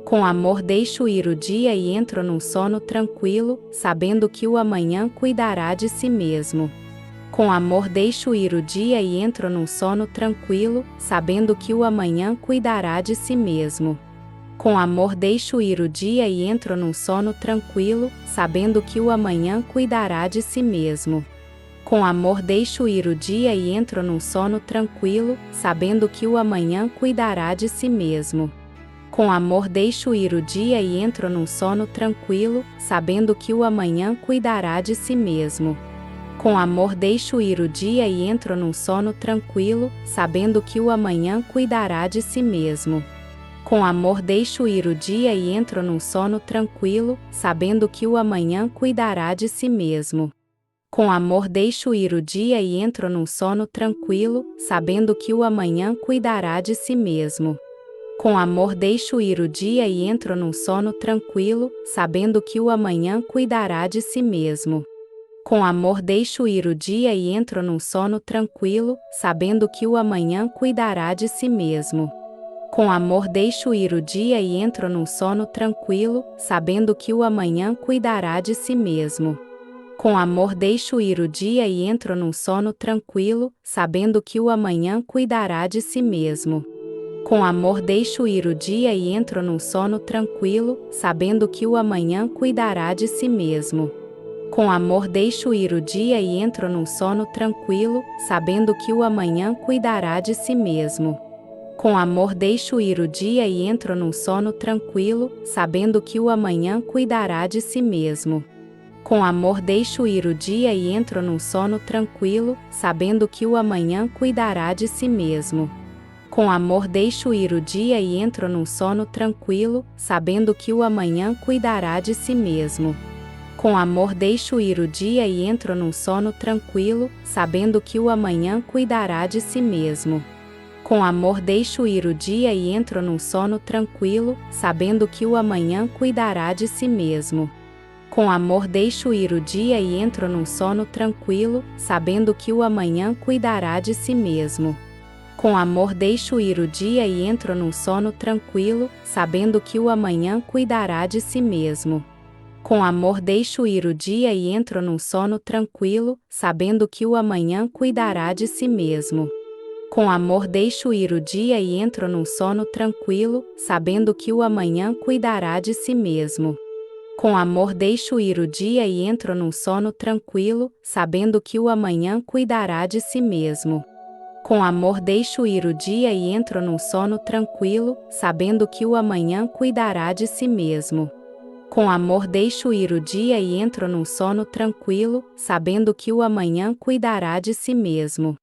Com amor deixo ir o dia e entro num sono tranquilo, sabendo que o amanhã cuidará de si mesmo. Com amor deixo ir o dia e entro num sono tranquilo, sabendo que o amanhã cuidará de si mesmo. Com amor deixo ir o dia e entro num sono tranquilo, sabendo que o amanhã cuidará de si mesmo. Com amor deixo ir o dia e entro num sono tranquilo, sabendo que o amanhã cuidará de si mesmo. Com amor deixo ir o dia e entro num sono tranquilo, sabendo que o amanhã cuidará de si mesmo. Com amor deixo ir o dia e entro num sono tranquilo, sabendo que o amanhã cuidará de si mesmo. Com amor deixo ir o dia e entro num sono tranquilo, sabendo que o amanhã cuidará de si mesmo. Com amor deixo ir o dia e entro num sono tranquilo, sabendo que o amanhã cuidará de si mesmo. Com amor deixo ir o dia e entro num sono tranquilo, sabendo que o amanhã cuidará de si mesmo. Com amor deixo ir o dia e entro num sono tranquilo, sabendo que o amanhã cuidará de si mesmo. Com amor deixo ir o dia e entro num sono tranquilo, sabendo que o amanhã cuidará de si mesmo. Com amor deixo ir o dia e entro num sono tranquilo, sabendo que o amanhã cuidará de si mesmo. Com amor deixo ir o dia e entro num sono tranquilo, sabendo que o amanhã cuidará de si mesmo. Com amor deixo ir o dia e entro num sono tranquilo, sabendo que o amanhã cuidará de si mesmo. Com amor deixo ir o dia e entro num sono tranquilo, sabendo que o amanhã cuidará de si mesmo. Com amor deixo ir o dia e entro num sono tranquilo, sabendo que o amanhã cuidará de si mesmo. Com amor deixo ir o dia e entro num sono tranquilo, sabendo que o amanhã cuidará de si mesmo. Com amor deixo ir o dia e entro num sono tranquilo, sabendo que o amanhã cuidará de si mesmo. Com amor deixo ir o dia e entro num sono tranquilo, sabendo que o amanhã cuidará de si mesmo. Com amor deixo ir o dia e entro num sono tranquilo, sabendo que o amanhã cuidará de si mesmo. Com amor deixo ir o dia e entro num sono tranquilo, sabendo que o amanhã cuidará de si mesmo. Com amor deixo ir o dia e entro num sono tranquilo, sabendo que o amanhã cuidará de si mesmo. Com amor deixo ir o dia e entro num sono tranquilo, sabendo que o amanhã cuidará de si mesmo. Com amor deixo ir o dia e entro num sono tranquilo, sabendo que o amanhã cuidará de si mesmo. Com amor deixo ir o dia e entro num sono tranquilo, sabendo que o amanhã cuidará de si mesmo. Com amor deixo ir o dia e entro num sono tranquilo, sabendo que o amanhã cuidará de si mesmo.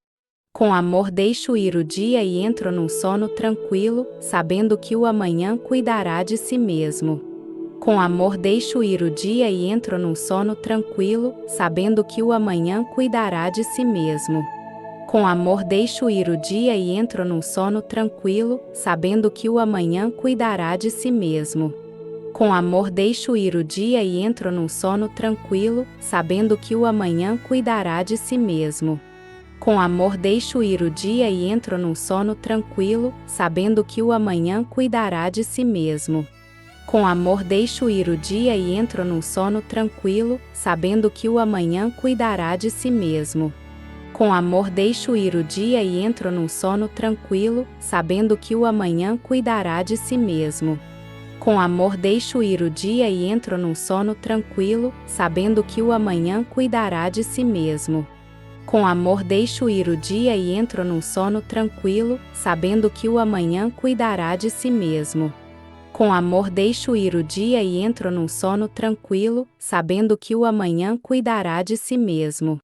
Com amor deixo ir o dia e entro num sono tranquilo, sabendo que o amanhã cuidará de si mesmo. Com amor deixo ir o dia e entro num sono tranquilo, sabendo que o amanhã cuidará de si mesmo. Com amor deixo ir o dia e entro num sono tranquilo, sabendo que o amanhã cuidará de si mesmo. Com amor deixo ir o dia e entro num sono tranquilo, sabendo que o amanhã cuidará de si mesmo. Com amor deixo ir o dia e entro num sono tranquilo, sabendo que o amanhã cuidará de si mesmo. Com amor deixo ir o dia e entro num sono tranquilo, sabendo que o amanhã cuidará de si mesmo. Com amor deixo ir o dia e entro num sono tranquilo, sabendo que o amanhã cuidará de si mesmo. Com amor deixo ir o dia e entro num sono tranquilo, sabendo que o amanhã cuidará de si mesmo. Com amor deixo ir o dia e entro num sono tranquilo, sabendo que o amanhã cuidará de si mesmo. Com amor deixo ir o dia e entro num sono tranquilo, sabendo que o amanhã cuidará de si mesmo.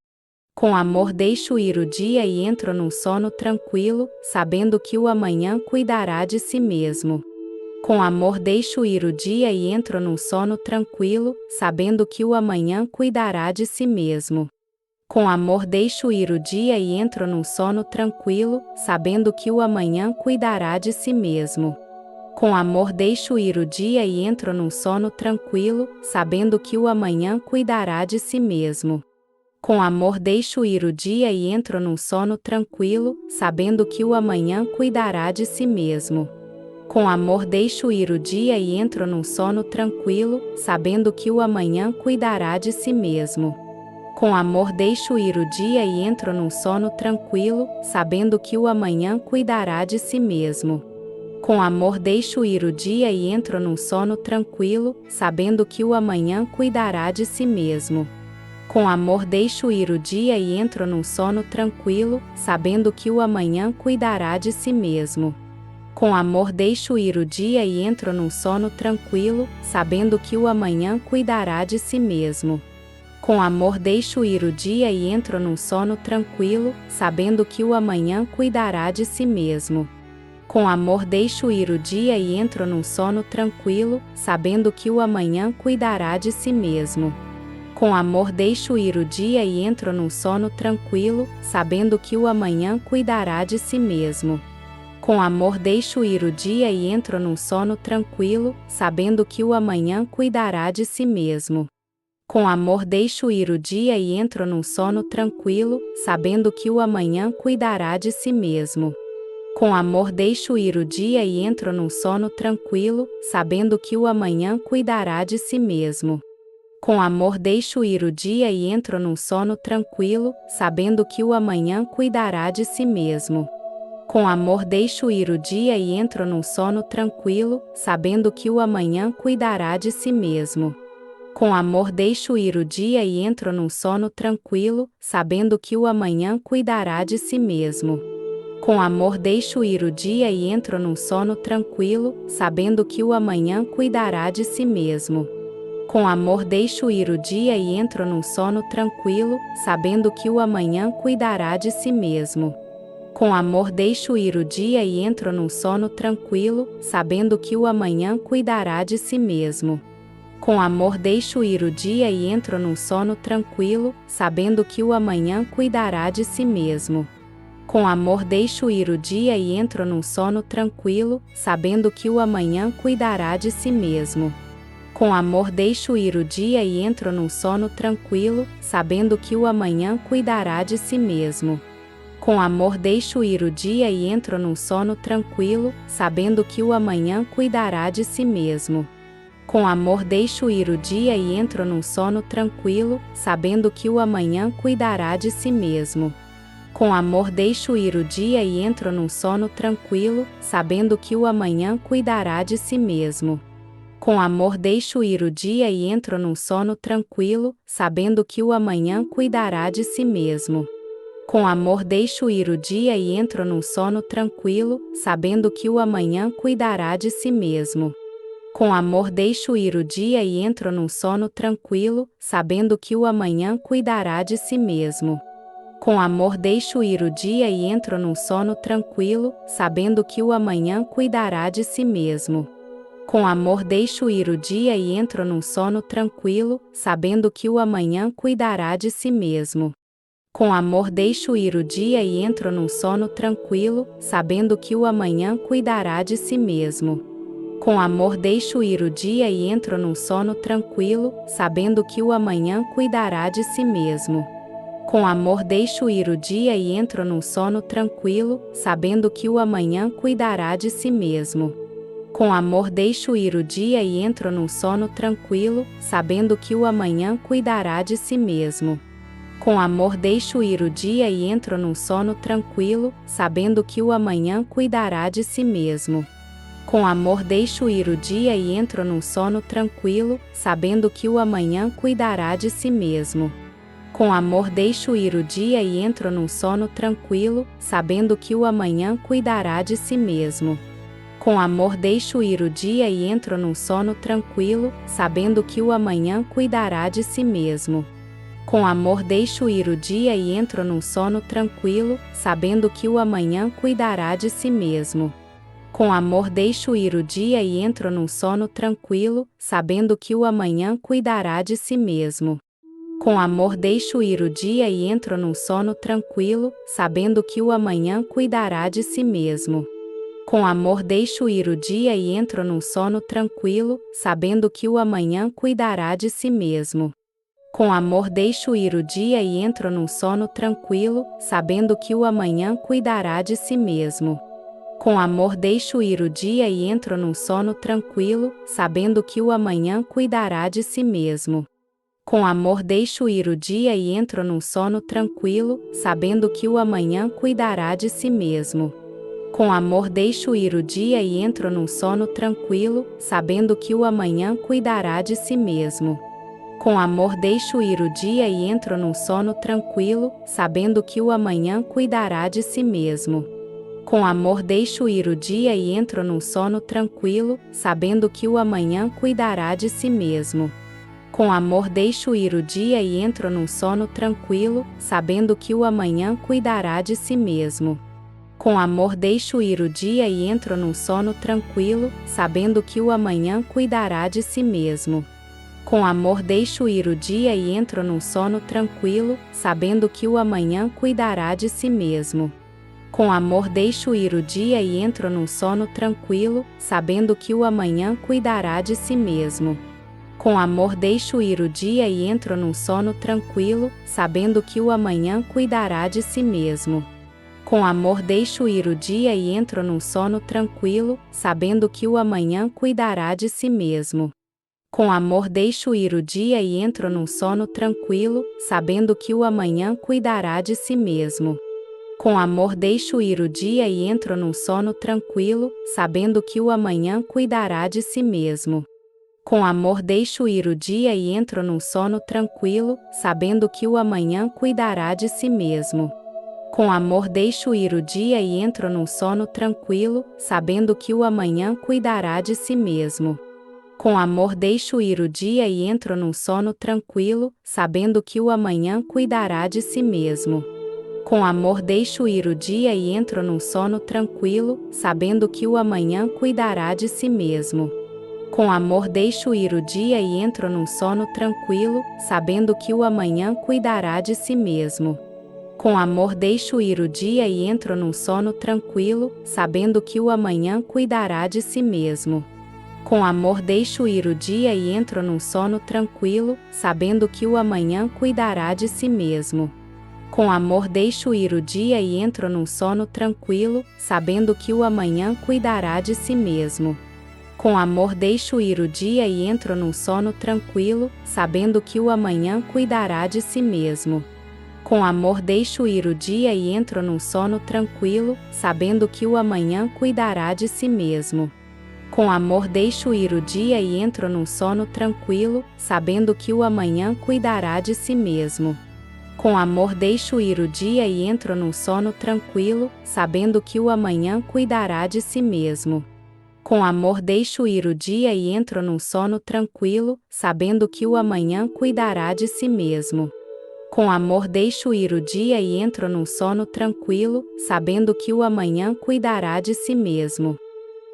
Com amor deixo ir o dia e entro num sono tranquilo, sabendo que o amanhã cuidará de si mesmo. Com amor deixo ir o dia e entro num sono tranquilo, sabendo que o amanhã cuidará de si mesmo. Com amor deixo ir o dia e entro num sono tranquilo, sabendo que o amanhã cuidará de si mesmo. Com amor deixo ir o dia e entro num sono tranquilo, sabendo que o amanhã cuidará de si mesmo. Com amor deixo ir o dia e entro num sono tranquilo, sabendo que o amanhã cuidará de si mesmo. Com amor deixo ir o dia e entro num sono tranquilo, sabendo que o amanhã cuidará de si mesmo. Com amor deixo ir o dia e entro num sono tranquilo, sabendo que o amanhã cuidará de si mesmo. Com amor deixo ir o dia e entro num sono tranquilo, sabendo que o amanhã cuidará de si mesmo. Com amor deixo ir o dia e entro num sono tranquilo, sabendo que o amanhã cuidará de si mesmo. Com amor deixo ir o dia e entro num sono tranquilo, sabendo que o amanhã cuidará de si mesmo. Com amor deixo ir o dia e entro num sono tranquilo, sabendo que o amanhã cuidará de si mesmo. Com amor deixo ir o dia e entro num sono tranquilo, sabendo que o amanhã cuidará de si mesmo. Com amor deixo ir o dia e entro num sono tranquilo, sabendo que o amanhã cuidará de si mesmo. Com amor deixo ir o dia e entro num sono tranquilo, sabendo que o amanhã cuidará de si mesmo. Com amor deixo ir o dia e entro num sono tranquilo, sabendo que o amanhã cuidará de si mesmo. Com amor deixo ir o dia e entro num sono tranquilo, sabendo que o amanhã cuidará de si mesmo. Com amor deixo ir o dia e entro num sono tranquilo, sabendo que o amanhã cuidará de si mesmo. Com amor deixo ir o dia e entro num sono tranquilo, sabendo que o amanhã cuidará de si mesmo. Com amor deixo ir o dia e entro num sono tranquilo, sabendo que o amanhã cuidará de si mesmo. Com amor deixo ir o dia e entro num sono tranquilo, sabendo que o amanhã cuidará de si mesmo. Com amor deixo ir o dia e entro num sono tranquilo, sabendo que o amanhã cuidará de si mesmo. Com amor deixo ir o dia e entro num sono tranquilo, sabendo que o amanhã cuidará de si mesmo. Com amor deixo ir o dia e entro num sono tranquilo, sabendo que o amanhã cuidará de si mesmo. Com amor deixo ir o dia e entro num sono tranquilo, sabendo que o amanhã cuidará de si mesmo. Com amor deixo ir o dia e entro num sono tranquilo, sabendo que o amanhã cuidará de si mesmo. Com amor deixo ir o dia e entro num sono tranquilo, sabendo que o amanhã cuidará de si mesmo. Com amor deixo ir o dia e entro num sono tranquilo, sabendo que o amanhã cuidará de si mesmo. Com amor deixo ir o dia e entro num sono tranquilo, sabendo que o amanhã cuidará de si mesmo. Com amor deixo ir o dia e entro num sono tranquilo, sabendo que o amanhã cuidará de si mesmo. Com amor deixo ir o dia e entro num sono tranquilo, sabendo que o amanhã cuidará de si mesmo. Com amor deixo ir o dia e entro num sono tranquilo, sabendo que o amanhã cuidará de si mesmo. Com amor deixo ir o dia e entro num sono tranquilo, sabendo que o amanhã cuidará de si mesmo. Com amor deixo ir o dia e entro num sono tranquilo, sabendo que o amanhã cuidará de si mesmo. Com amor deixo ir o dia e entro num sono tranquilo, sabendo que o amanhã cuidará de si mesmo. Com amor deixo ir o dia e entro num sono tranquilo, sabendo que o amanhã cuidará de si mesmo. Com amor deixo ir o dia e entro num sono tranquilo, sabendo que o amanhã cuidará de si mesmo. Com amor deixo ir o dia e entro num sono tranquilo, sabendo que o amanhã cuidará de si mesmo. Com amor deixo ir o dia e entro num sono tranquilo, sabendo que o amanhã cuidará de si mesmo. Com amor deixo ir o dia e entro num sono tranquilo, sabendo que o amanhã cuidará de si mesmo. Com amor deixo ir o dia e entro num sono tranquilo, sabendo que o amanhã cuidará de si mesmo. Com amor deixo ir o dia e entro num sono tranquilo, sabendo que o amanhã cuidará de si mesmo. Com amor deixo ir o dia e entro num sono tranquilo, sabendo que o amanhã cuidará de si mesmo. Com amor deixo ir o dia e entro num sono tranquilo, sabendo que o amanhã cuidará de si mesmo. Com amor deixo ir o dia e entro num sono tranquilo, sabendo que o amanhã cuidará de si mesmo. Com amor deixo ir o dia e entro num sono tranquilo, sabendo que o amanhã cuidará de si mesmo. Com amor deixo ir o dia e entro num sono tranquilo, sabendo que o amanhã cuidará de si mesmo. Com amor deixo ir o dia e entro num sono tranquilo, sabendo que o amanhã cuidará de si mesmo. Com amor deixo ir o dia e entro num sono tranquilo, sabendo que o amanhã cuidará de si mesmo. Com amor deixo ir o dia e entro num sono tranquilo, sabendo que o amanhã cuidará de si mesmo. Com amor deixo ir o dia e entro num sono tranquilo, sabendo que o amanhã cuidará de si mesmo. Com amor deixo ir o dia e entro num sono tranquilo, sabendo que o amanhã cuidará de si mesmo. Com amor deixo ir o dia e entro num sono tranquilo, sabendo que o amanhã cuidará de si mesmo. Com amor deixo ir o dia e entro num sono tranquilo, sabendo que o amanhã cuidará de si mesmo. Com amor deixo ir o dia e entro num sono tranquilo, sabendo que o amanhã cuidará de si mesmo. Com amor deixo ir o dia e entro num sono tranquilo, sabendo que o amanhã cuidará de si mesmo. Com amor deixo ir o dia e entro num sono tranquilo, sabendo que o amanhã cuidará de si mesmo. Com amor deixo ir o dia e entro num sono tranquilo, sabendo que o amanhã cuidará de si mesmo. Com amor deixo ir o dia e entro num sono tranquilo, sabendo que o amanhã cuidará de si mesmo. Com amor deixo ir o dia e entro num sono tranquilo, sabendo que o amanhã cuidará de si mesmo. Com amor deixo ir o dia e entro num sono tranquilo, sabendo que o amanhã cuidará de si mesmo. Com amor deixo ir o dia e entro num sono tranquilo, sabendo que o amanhã cuidará de si mesmo. Com amor deixo ir o dia e entro num sono tranquilo, sabendo que o amanhã cuidará de si mesmo. Com amor deixo ir o dia e entro num sono tranquilo, sabendo que o amanhã cuidará de si mesmo. Com amor deixo ir o dia e entro num sono tranquilo, sabendo que o amanhã cuidará de si mesmo. Com amor deixo ir o dia e entro num sono tranquilo, sabendo que o amanhã cuidará de si mesmo. Com amor deixo ir o dia e entro num sono tranquilo, sabendo que o amanhã cuidará de si mesmo. Com amor deixo ir o dia e entro num sono tranquilo, sabendo que o amanhã cuidará de si mesmo. Com amor deixo ir o dia e entro num sono tranquilo, sabendo que o amanhã cuidará de si mesmo. Com amor deixo ir o dia e entro num sono tranquilo, sabendo que o amanhã cuidará de si mesmo. Com amor deixo ir o dia e entro num sono tranquilo, sabendo que o amanhã cuidará de si mesmo. Com amor deixo ir o dia e entro num sono tranquilo, sabendo que o amanhã cuidará de si mesmo. Com amor deixo ir o dia e entro num sono tranquilo, sabendo que o amanhã cuidará de si mesmo. Com amor deixo ir o dia e entro num sono tranquilo, sabendo que o amanhã cuidará de si mesmo.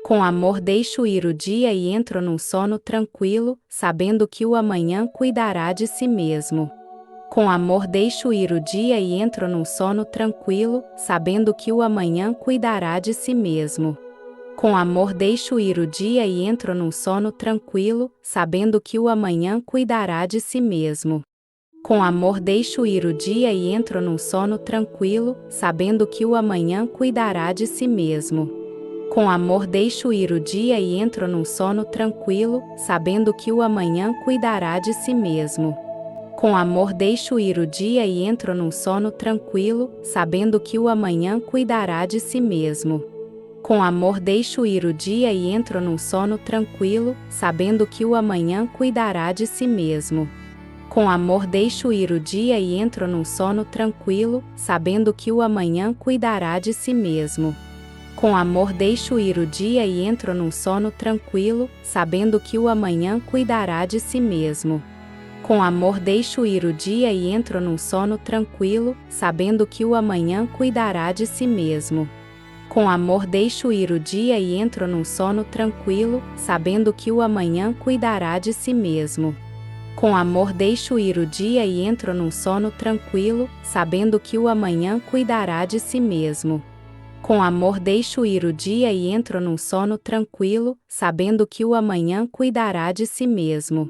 Com amor deixo ir o dia e entro num sono tranquilo, sabendo que o amanhã cuidará de si mesmo. Com amor deixo ir o dia e entro num sono tranquilo, sabendo que o amanhã cuidará de si mesmo. Com amor deixo ir o dia e entro num sono tranquilo, sabendo que o amanhã cuidará de si mesmo. Com amor deixo ir o dia e entro num sono tranquilo, sabendo que o amanhã cuidará de si mesmo. Com amor deixo ir o dia e entro num sono tranquilo, sabendo que o amanhã cuidará de si mesmo. Com amor deixo ir o dia e entro num sono tranquilo, sabendo que o amanhã cuidará de si mesmo. Com amor deixo ir o dia e entro num sono tranquilo, sabendo que o amanhã cuidará de si mesmo. Com amor deixo ir o dia e entro num sono tranquilo, sabendo que o amanhã cuidará de si mesmo. Com amor deixo ir o dia e entro num sono tranquilo, sabendo que o amanhã cuidará de si mesmo. Com amor deixo ir o dia e entro num sono tranquilo, sabendo que o amanhã cuidará de si mesmo. Com amor deixo ir o dia e entro num sono tranquilo, sabendo que o amanhã cuidará de si mesmo. Com amor deixo ir o dia e entro num sono tranquilo, sabendo que o amanhã cuidará de si mesmo. Com amor deixo ir o dia e entro num sono tranquilo, sabendo que o amanhã cuidará de si mesmo.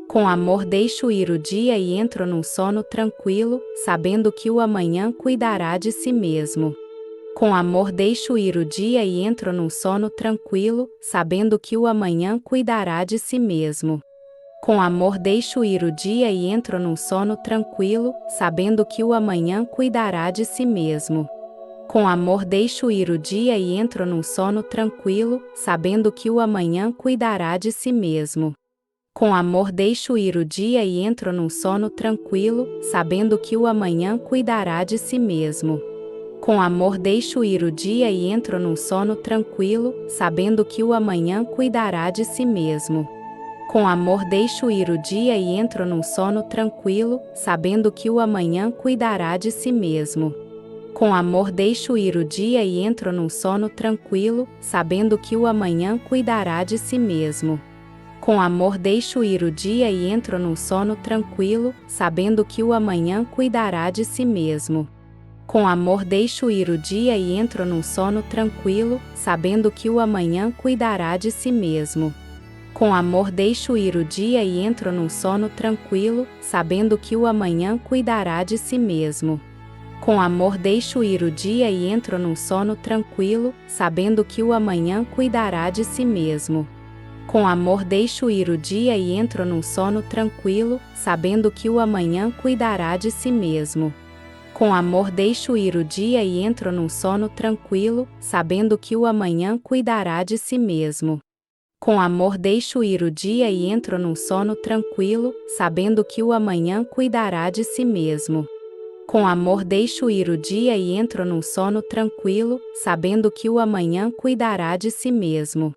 Com amor deixo ir o dia e entro num sono tranquilo, sabendo que o amanhã cuidará de si mesmo. Com amor deixo ir o dia e entro num sono tranquilo, sabendo que o amanhã cuidará de si mesmo. Com amor deixo ir o dia e entro num sono tranquilo, sabendo que o amanhã cuidará de si mesmo. Com amor deixo ir o dia e entro num sono tranquilo, sabendo que o amanhã cuidará de si mesmo. Com amor deixo ir o dia e entro num sono tranquilo, sabendo que o amanhã cuidará de si mesmo. Com amor deixo ir o dia e entro num sono tranquilo, sabendo que o amanhã cuidará de si mesmo. Com amor deixo ir o dia e entro num sono tranquilo, sabendo que o amanhã cuidará de si mesmo. Com amor deixo ir o dia e entro num sono tranquilo, sabendo que o amanhã cuidará de si mesmo. Com amor deixo ir o dia e entro num sono tranquilo, sabendo que o amanhã cuidará de si mesmo. Com amor deixo ir o dia e entro num sono tranquilo, sabendo que o amanhã cuidará de si mesmo. Com amor deixo ir o dia e entro num sono tranquilo, sabendo que o amanhã cuidará de si mesmo. Com amor deixo ir o dia e entro num sono tranquilo, sabendo que o amanhã cuidará de si mesmo. Com amor deixo ir o dia e entro num sono tranquilo, sabendo que o amanhã cuidará de si mesmo. Com amor deixo ir o dia e entro num sono tranquilo, sabendo que o amanhã cuidará de si mesmo. Com amor deixo ir o dia e entro num sono tranquilo, sabendo que o amanhã cuidará de si mesmo. Com amor deixo ir o dia e entro num sono tranquilo, sabendo que o amanhã cuidará de si mesmo.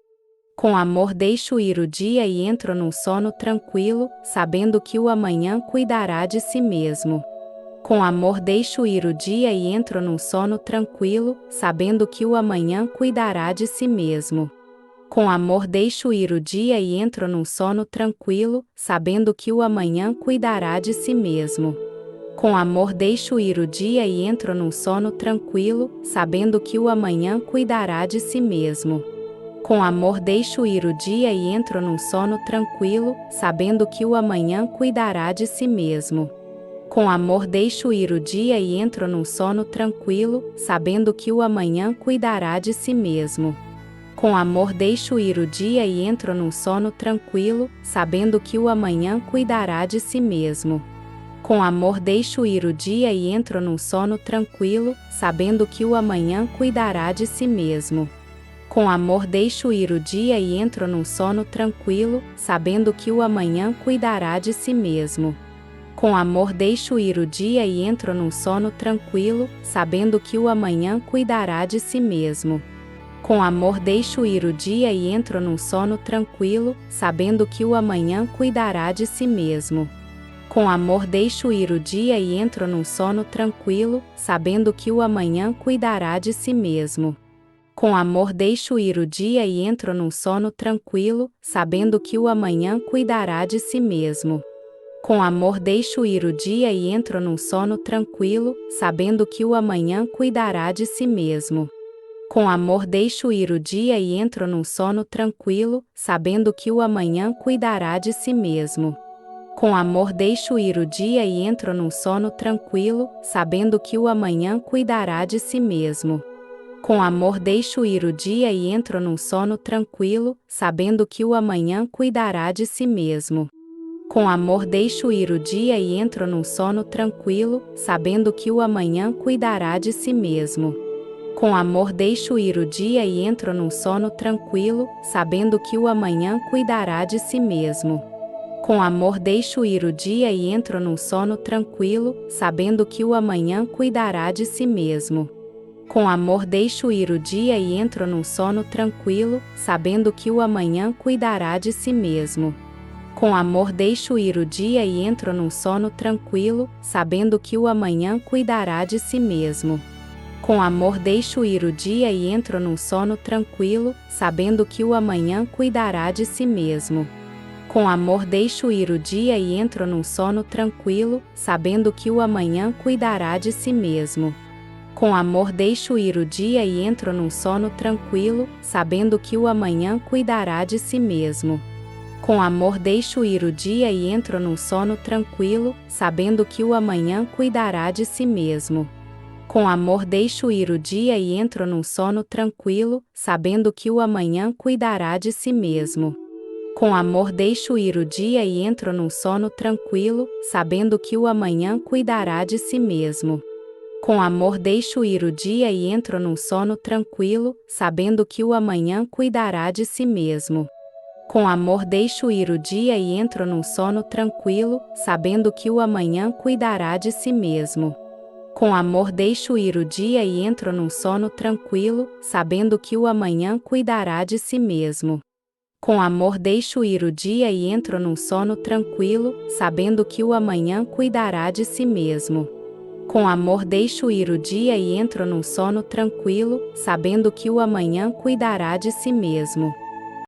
Com amor deixo ir o dia e entro num sono tranquilo, sabendo que o amanhã cuidará de si mesmo. Com amor deixo ir o dia e entro num sono tranquilo, sabendo que o amanhã cuidará de si mesmo. Com amor deixo ir o dia e entro num sono tranquilo, sabendo que o amanhã cuidará de si mesmo. Com amor deixo ir o dia e entro num sono tranquilo, sabendo que o amanhã cuidará de si mesmo. Com amor deixo ir o dia e entro num sono tranquilo, sabendo que o amanhã cuidará de si mesmo. Com amor deixo ir o dia e entro num sono tranquilo, sabendo que o amanhã cuidará de si mesmo. Com amor deixo ir o dia e entro num sono tranquilo, sabendo que o amanhã cuidará de si mesmo. Com amor deixo ir o dia e entro num sono tranquilo, sabendo que o amanhã cuidará de si mesmo. Com amor deixo ir o dia e entro num sono tranquilo, sabendo que o amanhã cuidará de si mesmo. Com amor deixo ir o dia e entro num sono tranquilo, sabendo que o amanhã cuidará de si mesmo. Com amor deixo ir o dia e entro num sono tranquilo, sabendo que o amanhã cuidará de si mesmo. Com amor deixo ir o dia e entro num sono tranquilo, sabendo que o amanhã cuidará de si mesmo. Com amor deixo ir o dia e entro num sono tranquilo, sabendo que o amanhã cuidará de si mesmo. Com amor deixo ir o dia e entro num sono tranquilo, sabendo que o amanhã cuidará de si mesmo. Com amor deixo ir o dia e entro num sono tranquilo, sabendo que o amanhã cuidará de si mesmo. Com amor deixo ir o dia e entro num sono tranquilo, sabendo que o amanhã cuidará de si mesmo. Com amor deixo ir o dia e entro num sono tranquilo, sabendo que o amanhã cuidará de si mesmo. Com amor deixo ir o dia e entro num sono tranquilo, sabendo que o amanhã cuidará de si mesmo. Com amor deixo ir o dia e entro num sono tranquilo, sabendo que o amanhã cuidará de si mesmo. Com amor deixo ir o dia e entro num sono tranquilo, sabendo que o amanhã cuidará de si mesmo. Com amor deixo ir o dia e entro num sono tranquilo, sabendo que o amanhã cuidará de si mesmo. Com amor deixo ir o dia e entro num sono tranquilo, sabendo que o amanhã cuidará de si mesmo. Com amor deixo ir o dia e entro num sono tranquilo, sabendo que o amanhã cuidará de si mesmo. Com amor deixo ir o dia e entro num sono tranquilo, sabendo que o amanhã cuidará de si mesmo. Com amor deixo ir o dia e entro num sono tranquilo, sabendo que o amanhã cuidará de si mesmo. Com amor deixo ir o dia e entro num sono tranquilo, sabendo que o amanhã cuidará de si mesmo. Com amor deixo ir o dia e entro num sono tranquilo, sabendo que o amanhã cuidará de si mesmo. Com amor deixo ir o dia e entro num sono tranquilo, sabendo que o amanhã cuidará de si mesmo. Com amor deixo ir o dia e entro num sono tranquilo, sabendo que o amanhã cuidará de si mesmo. Com amor deixo ir o dia e entro num sono tranquilo, sabendo que o amanhã cuidará de si mesmo. Com amor deixo ir o dia e entro num sono tranquilo, sabendo que o amanhã cuidará de si mesmo. Com amor deixo ir o dia e entro num sono tranquilo, sabendo que o amanhã cuidará de si mesmo. Com amor deixo ir o dia e entro num sono tranquilo, sabendo que o amanhã cuidará de si mesmo.